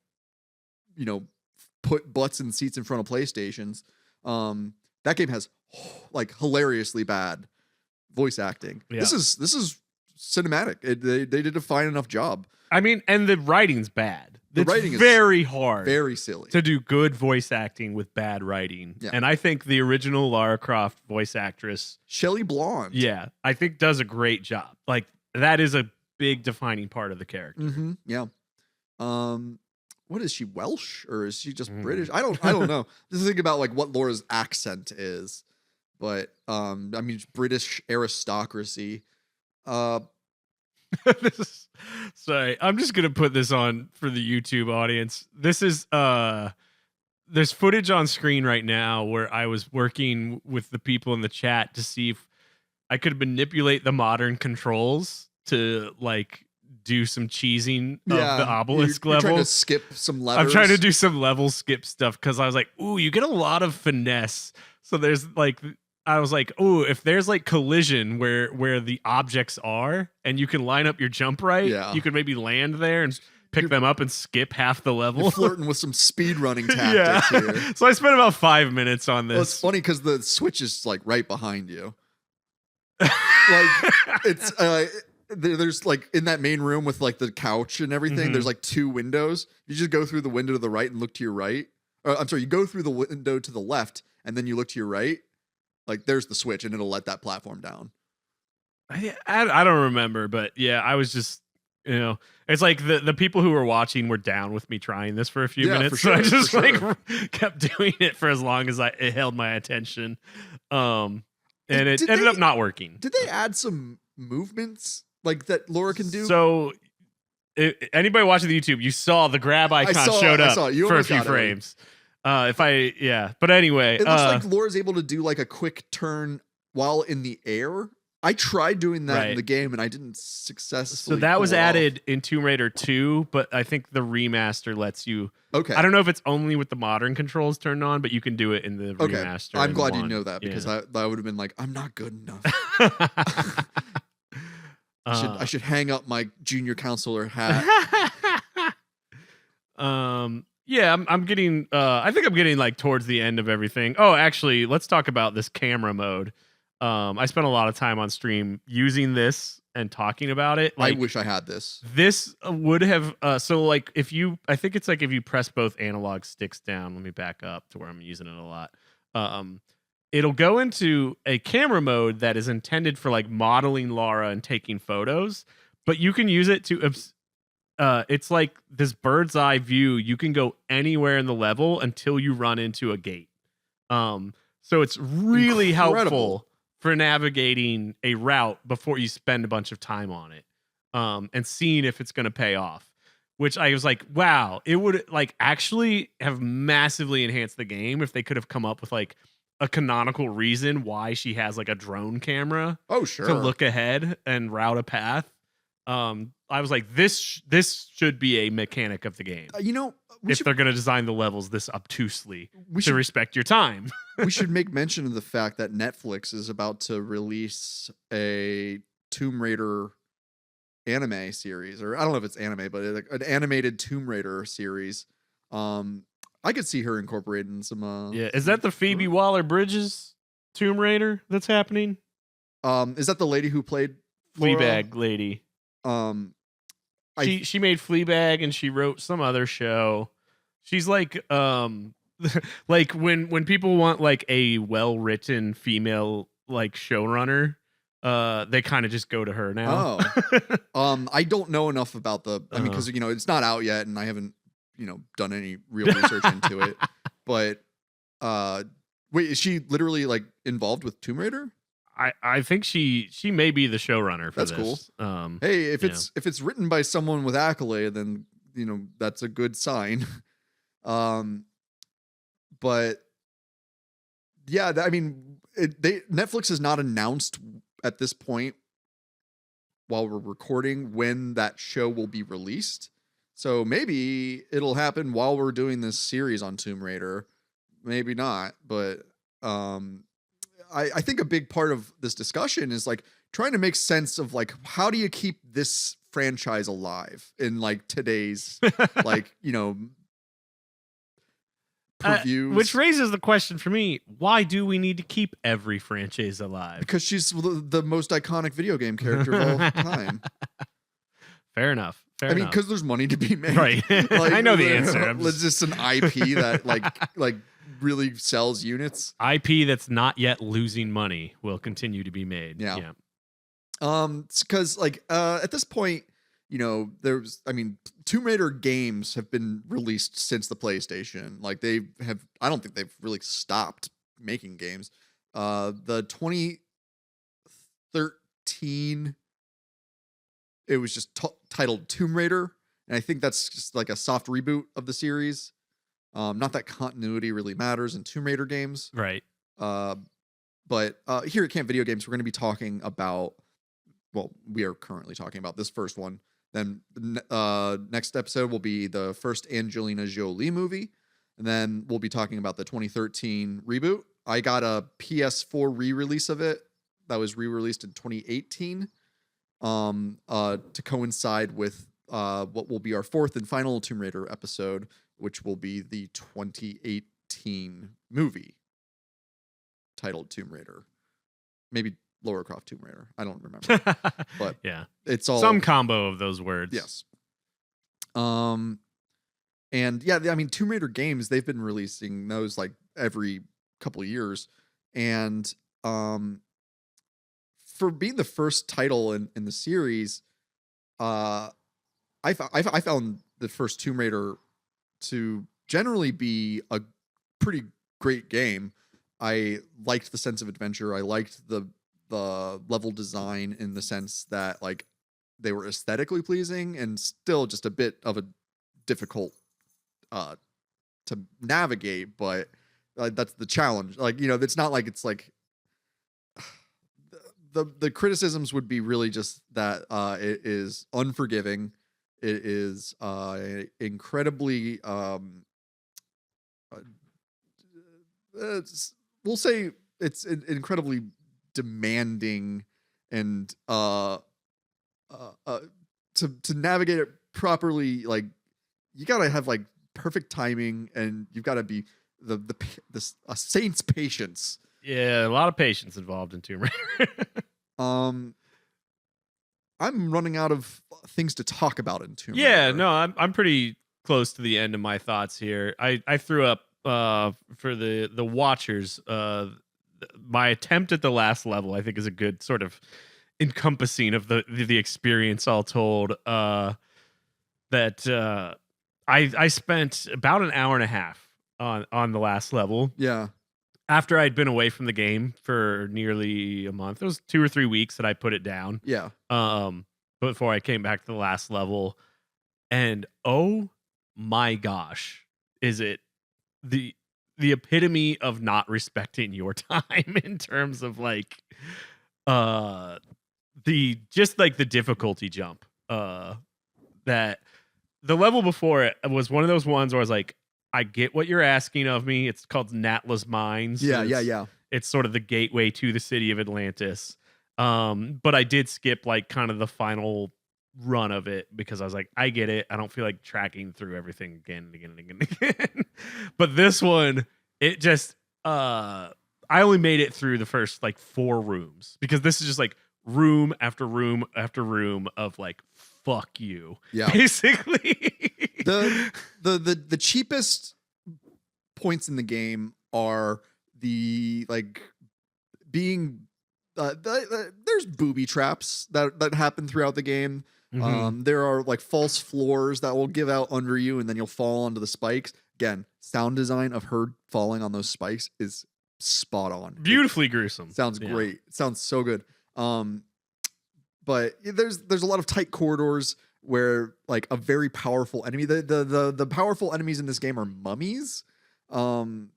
put butts in seats in front of PlayStations. That game has like hilariously bad voice acting. This is cinematic. They did a fine enough job. I mean, and the writing's bad. The writing is very hard. Very silly. To do good voice acting with bad writing. Yeah. And I think the original Lara Croft voice actress, Shelley Blonde. Yeah, I think does a great job. Like that is a big defining part of the character. Yeah. What is she, Welsh or is she just British? I don't know. Just think about like what Laura's accent is. But I mean British aristocracy. Sorry, I'm just gonna put this on for the YouTube audience. This is there's footage on screen right now where I was working with the people in the chat to see if I could manipulate the modern controls to like do some cheesing of the obelisk level. You're trying to skip some levels. I'm trying to do some level skip stuff because I was like, ooh, you get a lot of finesse. So there's like I was like, oh, if there's like collision where the objects are and you can line up your jump right, you could maybe land there and pick them up and skip half the level. You're flirting with some speed running tactics here. So I spent about 5 minutes on this. Well, it's funny because the switch is like right behind you. Like it's there's like in that main room with like the couch and everything, there's like 2 windows. You just go through the window to the right and look to your right. I'm sorry, you go through the window to the left and then you look to your right. Like there's the switch and it'll let that platform down. I don't remember, but yeah, I was just, it's like the people who were watching were down with me trying this for a few minutes. For sure, so I just like kept doing it for as long as it held my attention. And it ended up not working. Did they add some movements like that Lara can do? So anybody watching the YouTube, you saw the grab icon showed up for a few frames. But anyway, it looks like Laura's able to do like a quick turn while in the air. I tried doing that in the game and I didn't successfully. So that was added in Tomb Raider 2, but I think the remaster lets you. Okay. I don't know if it's only with the modern controls turned on, but you can do it in the remaster. I'm glad you know that because I would have been like, I'm not good enough. I should hang up my junior counselor hat. Yeah, I'm getting I think I'm getting like towards the end of everything. Oh, actually, let's talk about this camera mode. I spent a lot of time on stream using this and talking about it. I Like, wish I had this. this would have so like if you, I think it's like if you press both analog sticks down, let me back up to where I'm using it a lot. It'll go into a camera mode that is intended for like modeling Lara and taking photos, but you can use it to it's like this bird's eye view. You can go anywhere in the level until you run into a gate. So it's really helpful for navigating a route before you spend a bunch of time on it. And seeing if it's going to pay off, which I was like, wow, it would like actually have massively enhanced the game if they could have come up with like a canonical reason why she has like a drone camera. Oh, sure. To look ahead and route a path. I was like, this should be a mechanic of the game. If they're going to design the levels this obtusely to respect your time. We should make mention of the fact that Netflix is about to release a Tomb Raider anime series, or I don't know if it's anime, but an animated Tomb Raider series. I could see her incorporating some. Yeah, is that the Phoebe Waller-Bridges Tomb Raider that's happening? Is that the lady who played Fleabag lady? She made Fleabag and she wrote some other show. She's like like when people want like a well-written female like showrunner, they kind of just go to her now. I don't know enough about I mean, because it's not out yet, and I haven't done any real research into it. But wait, is she literally like involved with Tomb Raider? I think she may be the showrunner for this. That's cool. Hey, if it's written by someone with accolade, then that's a good sign. But yeah, I mean, Netflix has not announced at this point, while we're recording, when that show will be released. So maybe it'll happen while we're doing this series on Tomb Raider. Maybe not, but I think a big part of this discussion is like trying to make sense of like, how do you keep this franchise alive in like today's like purviews? Which raises the question for me: why do we need to keep every franchise alive? Because she's the most iconic video game character of all time. Fair enough. I mean, because there's money to be made, right? Like, I know the answer. It's just an IP that like really sells units. IP that's not yet losing money will continue to be made. Yeah. Because like at this point, there's, I mean, Tomb Raider games have been released since the PlayStation. Like I don't think they've really stopped making games. The 2013, it was just titled Tomb Raider, and I think that's just like a soft reboot of the series. Not that continuity really matters in Tomb Raider games. Right. But here at Camp Video Games, we're going to be talking about, well, we are currently talking about this first one. Then next episode will be the first Angelina Jolie movie. And then we'll be talking about the 2013 reboot. I got a PS4 re-release of it that was re-released in 2018 to coincide with what will be our fourth and final Tomb Raider episode, which will be the 2018 movie titled Tomb Raider. Maybe Lara Croft Tomb Raider. I don't remember. But yeah, it's all some combo of those words. Yes. And yeah, I mean, Tomb Raider games, they've been releasing those like every couple of years. And for being the first title in the series, I found the first Tomb Raider to generally be a pretty great game. I liked the sense of adventure. I liked the level design in the sense that like they were aesthetically pleasing and still just a bit of a difficult to navigate, but that's the challenge. Like, it's not like it's like the criticisms would be really just that it is unforgiving. It is incredibly we'll say it's incredibly demanding and to navigate it properly, like you gotta have like perfect timing, and you've got to be a saint's patience. Yeah, a lot of patience involved in Tomb Raider. I'm running out of things to talk about in Tomb Yeah, Raider. no, I'm pretty close to the end of my thoughts here. I threw up for the watchers. My attempt at the last level, I think, is a good sort of encompassing of the experience all told. That I spent about an hour and a half on the last level. Yeah. After I'd been away from the game for nearly a month. It was 2 or 3 weeks that I put it down. Yeah. Before I came back to the last level. And oh my gosh, is it the epitome of not respecting your time in terms of like the difficulty jump. That the level before it was one of those ones where I was like, I get what you're asking of me. It's called Natla's Mines. Yeah. It's sort of the gateway to the city of Atlantis. But I did skip like kind of the final run of it because I was like, I get it. I don't feel like tracking through everything again and again and again and again. But this one, it just I only made it through the first like 4 rooms because this is just like room after room after room of like fuck you. Yeah. Basically. The cheapest points in the game are the like being there's booby traps that happen throughout the game. Mm-hmm. There are like false floors that will give out under you and then you'll fall onto the spikes. Again, sound design of her falling on those spikes is spot on. Beautifully gruesome. Sounds great. It sounds so good. But there's a lot of tight corridors where like a very powerful enemy, the powerful enemies in this game are mummies. And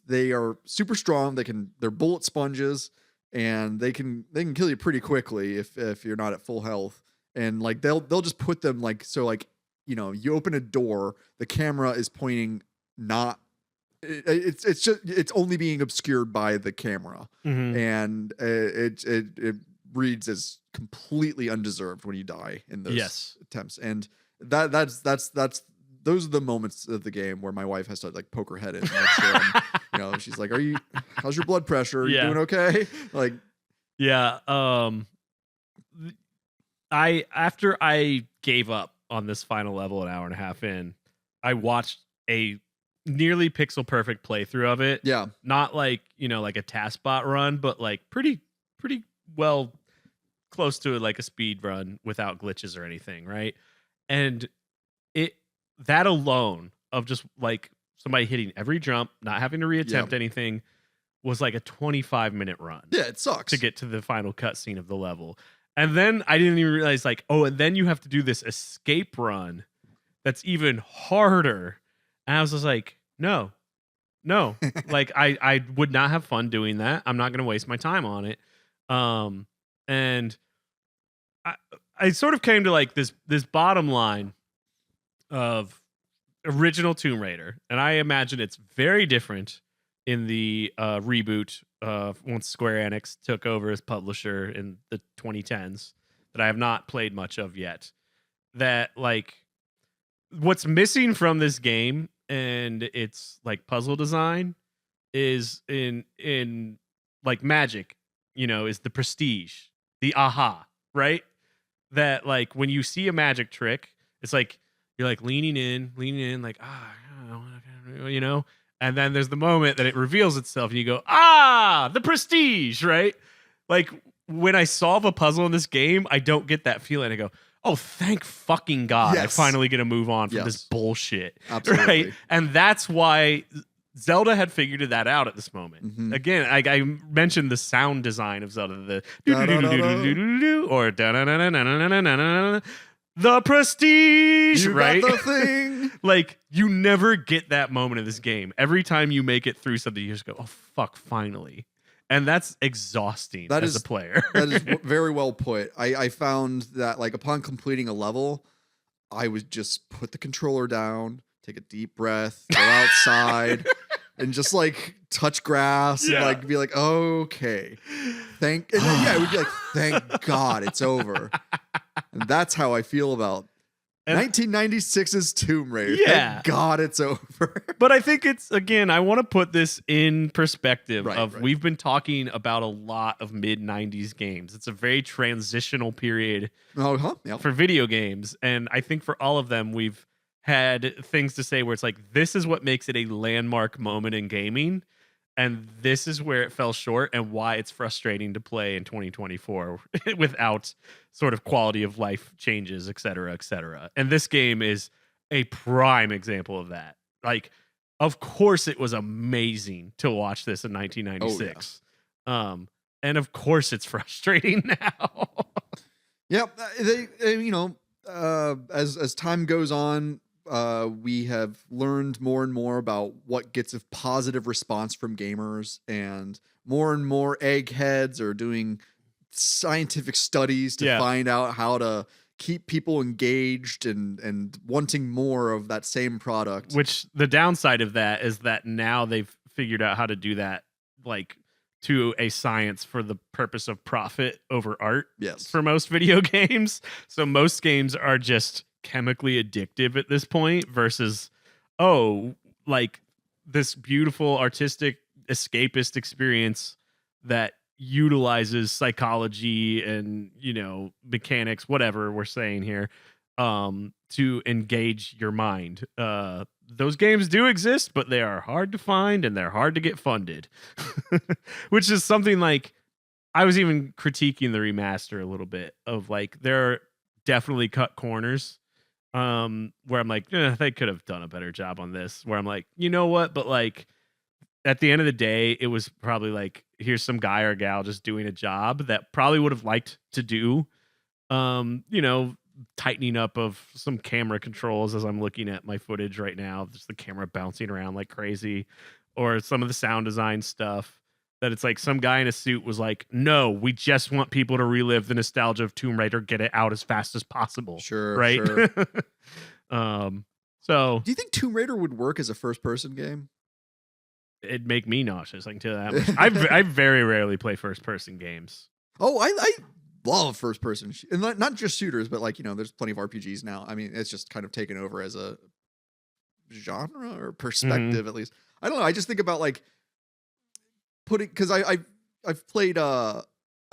they are super strong. They're bullet sponges and they can kill you pretty quickly if you're not at full health. And like they'll just put them like, so like, you know, you open a door, the camera is pointing not it's only being obscured by the camera. Mm-hmm. And it reads as completely undeserved when you die in those attempts. And that's those are the moments of the game where my wife has to like poke her head in. And make sure you know, she's like, how's your blood pressure? Are you doing okay? Like, yeah. After I gave up on this final level an hour and a half in, I watched a nearly pixel perfect playthrough of it. Yeah. Not like, you know, like a TaskBot run, but like pretty well close to like a speed run without glitches or anything, right? And that alone of just like somebody hitting every jump, not having to reattempt anything, was like a 25-minute run. Yeah, it sucks. To get to the final cutscene of the level. And then I didn't even realize like, oh, and then you have to do this escape run that's even harder. And I was just like, no. Like I would not have fun doing that. I'm not going to waste my time on it. And I sort of came to like this bottom line of original Tomb Raider. And I imagine it's very different in the reboot once Square Enix took over as publisher in the 2010s that I have not played much of yet. That like what's missing from this game and its like puzzle design is in like magic, you know, is the prestige, the aha, right? That like when you see a magic trick, it's like you're like leaning in, like, you know, and then there's the moment that it reveals itself and you go, the prestige, right? Like when I solve a puzzle in this game, I don't get that feeling. I go, oh, thank fucking God. I finally get to move on from this bullshit. Absolutely. Right? And that's why Zelda had figured that out at this moment. Mm-hmm. Again, I mentioned the sound design of Zelda, the or the prestige, you right? got the thing. Like you never get that moment in this game. Every time you make it through something, you just go, "Oh fuck, finally!" And that's exhausting as a player. That is very well put. I found that like upon completing a level, I would just put the controller down, take a deep breath, go outside, and just like touch grass and like be like, okay, and then, it would be like, thank God it's over. And that's how I feel about 1996's Tomb Raider. Yeah. Thank God it's over. But I think it's, again, I want to put this in perspective Right. We've been talking about a lot of mid-90s games. It's a very transitional period for video games. And I think for all of them, we've had things to say where it's like, this is what makes it a landmark moment in gaming. And this is where it fell short and why it's frustrating to play in 2024 without sort of quality of life changes, et cetera, et cetera. And this game is a prime example of that. Like, of course it was amazing to watch this in 1996. Oh, yeah. And of course it's frustrating now. Yep. As time goes on, we have learned more and more about what gets a positive response from gamers, and more eggheads are doing scientific studies to find out how to keep people engaged and wanting more of that same product. Which the downside of that is that now they've figured out how to do that like to a science for the purpose of profit over art. Yes. For most video games. So most games are just chemically addictive at this point versus like this beautiful artistic escapist experience that utilizes psychology and mechanics, whatever we're saying here, to engage your mind. Those games do exist, but they are hard to find and they're hard to get funded. Which is something like I was even critiquing the remaster a little bit of like there are definitely cut corners where I'm like, they could have done a better job on this. Where I'm like, you know what? But like at the end of the day, it was probably like, here's some guy or gal just doing a job that probably would have liked to do, tightening up of some camera controls as I'm looking at my footage right now, just the camera bouncing around like crazy, or some of the sound design stuff. That it's like some guy in a suit was like, no, we just want people to relive the nostalgia of Tomb Raider, get it out as fast as possible. Sure. Right. Sure. So do you think Tomb Raider would work as a first person game? It'd make me nauseous. I can tell you that much. I very rarely play first person games. Oh, I love first person, and not just shooters, but like, there's plenty of RPGs now. I mean, it's just kind of taken over as a genre or perspective, at least. I don't know. I just think about like, because I've played a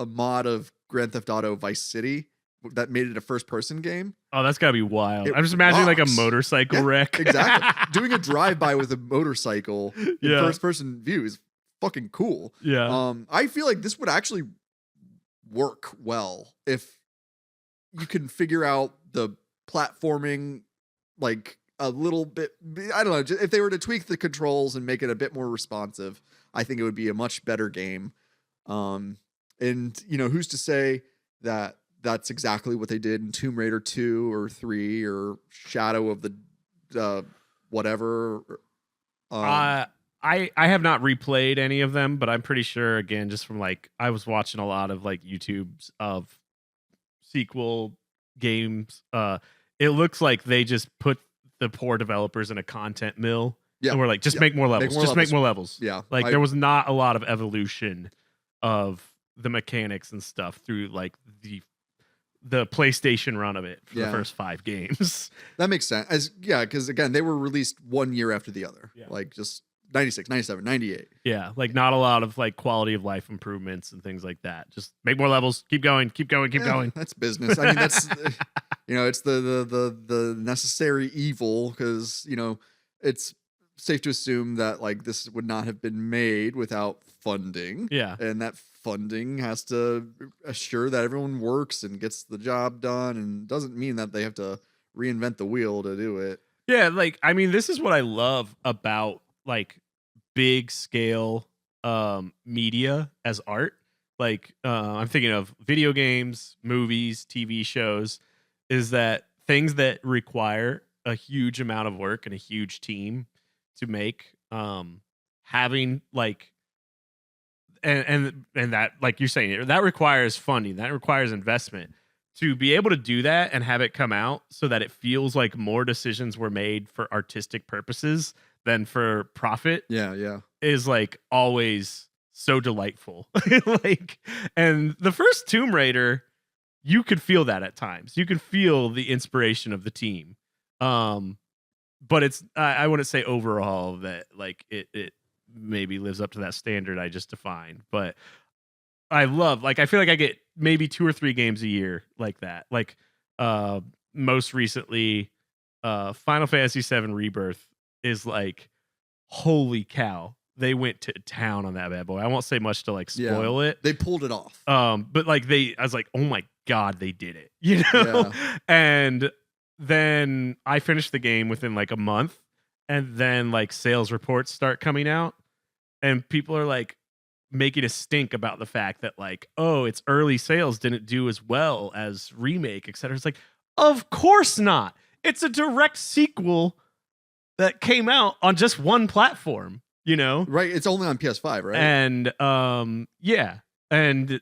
mod of Grand Theft Auto Vice City that made it a first person game. Oh, that's gotta be wild. I'm just imagining like a motorcycle wreck. Exactly. Doing a drive-by with a motorcycle in first person view is fucking cool. Yeah. I feel like this would actually work well if you can figure out the platforming like a little bit. I don't know, if they were to tweak the controls and make it a bit more responsive, I think it would be a much better game. And who's to say that that's exactly what they did in Tomb Raider 2 or 3 or Shadow of the whatever. I have not replayed any of them, but I'm pretty sure, again, just from like I was watching a lot of like YouTubes of sequel games. It looks like they just put the poor developers in a content mill. Yeah. And we're like, make more levels. Make more levels. Yeah. Like there was not a lot of evolution of the mechanics and stuff through like the PlayStation run of it for the first 5 games. That makes sense. Because again, they were released 1 year after the other. Yeah. Like just 96, 97, 98. Yeah. Like not a lot of like quality of life improvements and things like that. Just make more levels. Keep going. That's business. I mean, that's, it's the necessary evil because, it's safe to assume that like this would not have been made without funding. Yeah. And that funding has to assure that everyone works and gets the job done, and doesn't mean that they have to reinvent the wheel to do it. Yeah, like I mean, this is what I love about like big scale media as art. Like I'm thinking of video games, movies, TV shows, is that things that require a huge amount of work and a huge team to make, having like and that, like you're saying, that requires funding, that requires investment to be able to do that and have it come out so that it feels like more decisions were made for artistic purposes than for profit Yeah. is like always so delightful. Like, and the first Tomb Raider, you could feel that at times. You could feel the inspiration of the team. But it's I wouldn't say overall that like it maybe lives up to that standard I just defined. But I feel like I get maybe 2 or 3 games a year like that. Like most recently, Final Fantasy VII Rebirth is like, holy cow, they went to town on that bad boy. I won't say much to like spoil it. They pulled it off. But like I was like, oh my god, they did it, you know. Yeah. And then I finished the game within like a month, and then like sales reports start coming out, and people are like making a stink about the fact that like, oh, its early sales didn't do as well as remake, etc. It's like, of course not. It's a direct sequel that came out on just one platform, you know? Right. It's only on PS5, right? And yeah. And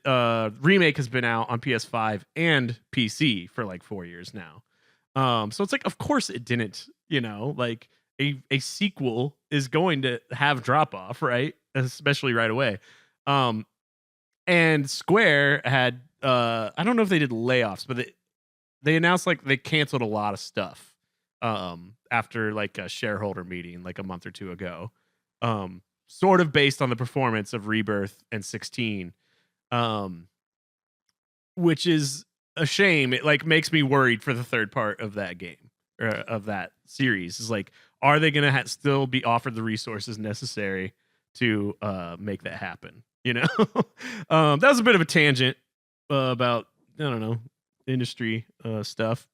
remake has been out on PS5 and PC for like 4 years now. So it's like, of course it didn't, you know, like a sequel is going to have drop off, right? Especially right away. And Square had I don't know if they did layoffs, but they announced like they canceled a lot of stuff after like a shareholder meeting like a month or two ago. Sort of based on the performance of Rebirth and 16. Which is a shame. It like makes me worried for the third part of that game or of that series. Is like, are they gonna still be offered the resources necessary to make that happen? You know, that was a bit of a tangent about, I don't know, industry stuff.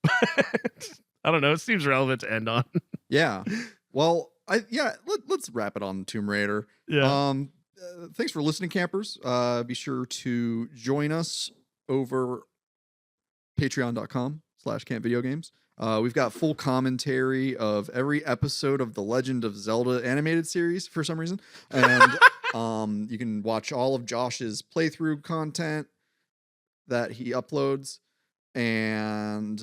I don't know. It seems relevant to end on. Yeah. Well, let's wrap it on Tomb Raider. Yeah. Thanks for listening, campers. Be sure to join us over patreon.com/campvideogames. We've got full commentary of every episode of the Legend of Zelda animated series for some reason. And you can watch all of Josh's playthrough content that he uploads, and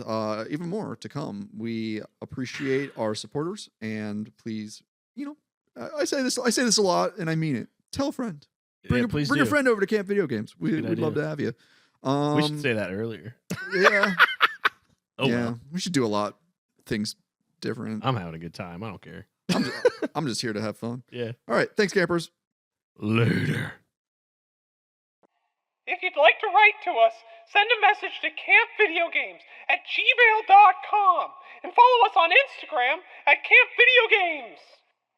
even more to come. We appreciate our supporters, and please, you know, I say this a lot, and I mean it. Tell a friend. Bring a friend over to Camp Video Games. We'd love to have you. We should say that earlier. Yeah. Oh, yeah. well. We should do a lot things different. I'm having a good time. I don't care. I'm just here to have fun. Yeah. All right. Thanks, campers. Later. If you'd like to write to us, send a message to campvideogames@gmail.com and follow us on Instagram @campvideogames.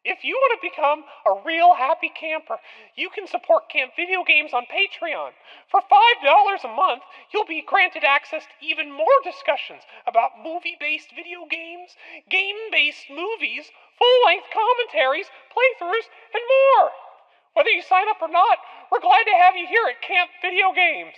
If you want to become a real happy camper, you can support Camp Video Games on Patreon. For $5 a month, you'll be granted access to even more discussions about movie-based video games, game-based movies, full-length commentaries, playthroughs, and more. Whether you sign up or not, we're glad to have you here at Camp Video Games.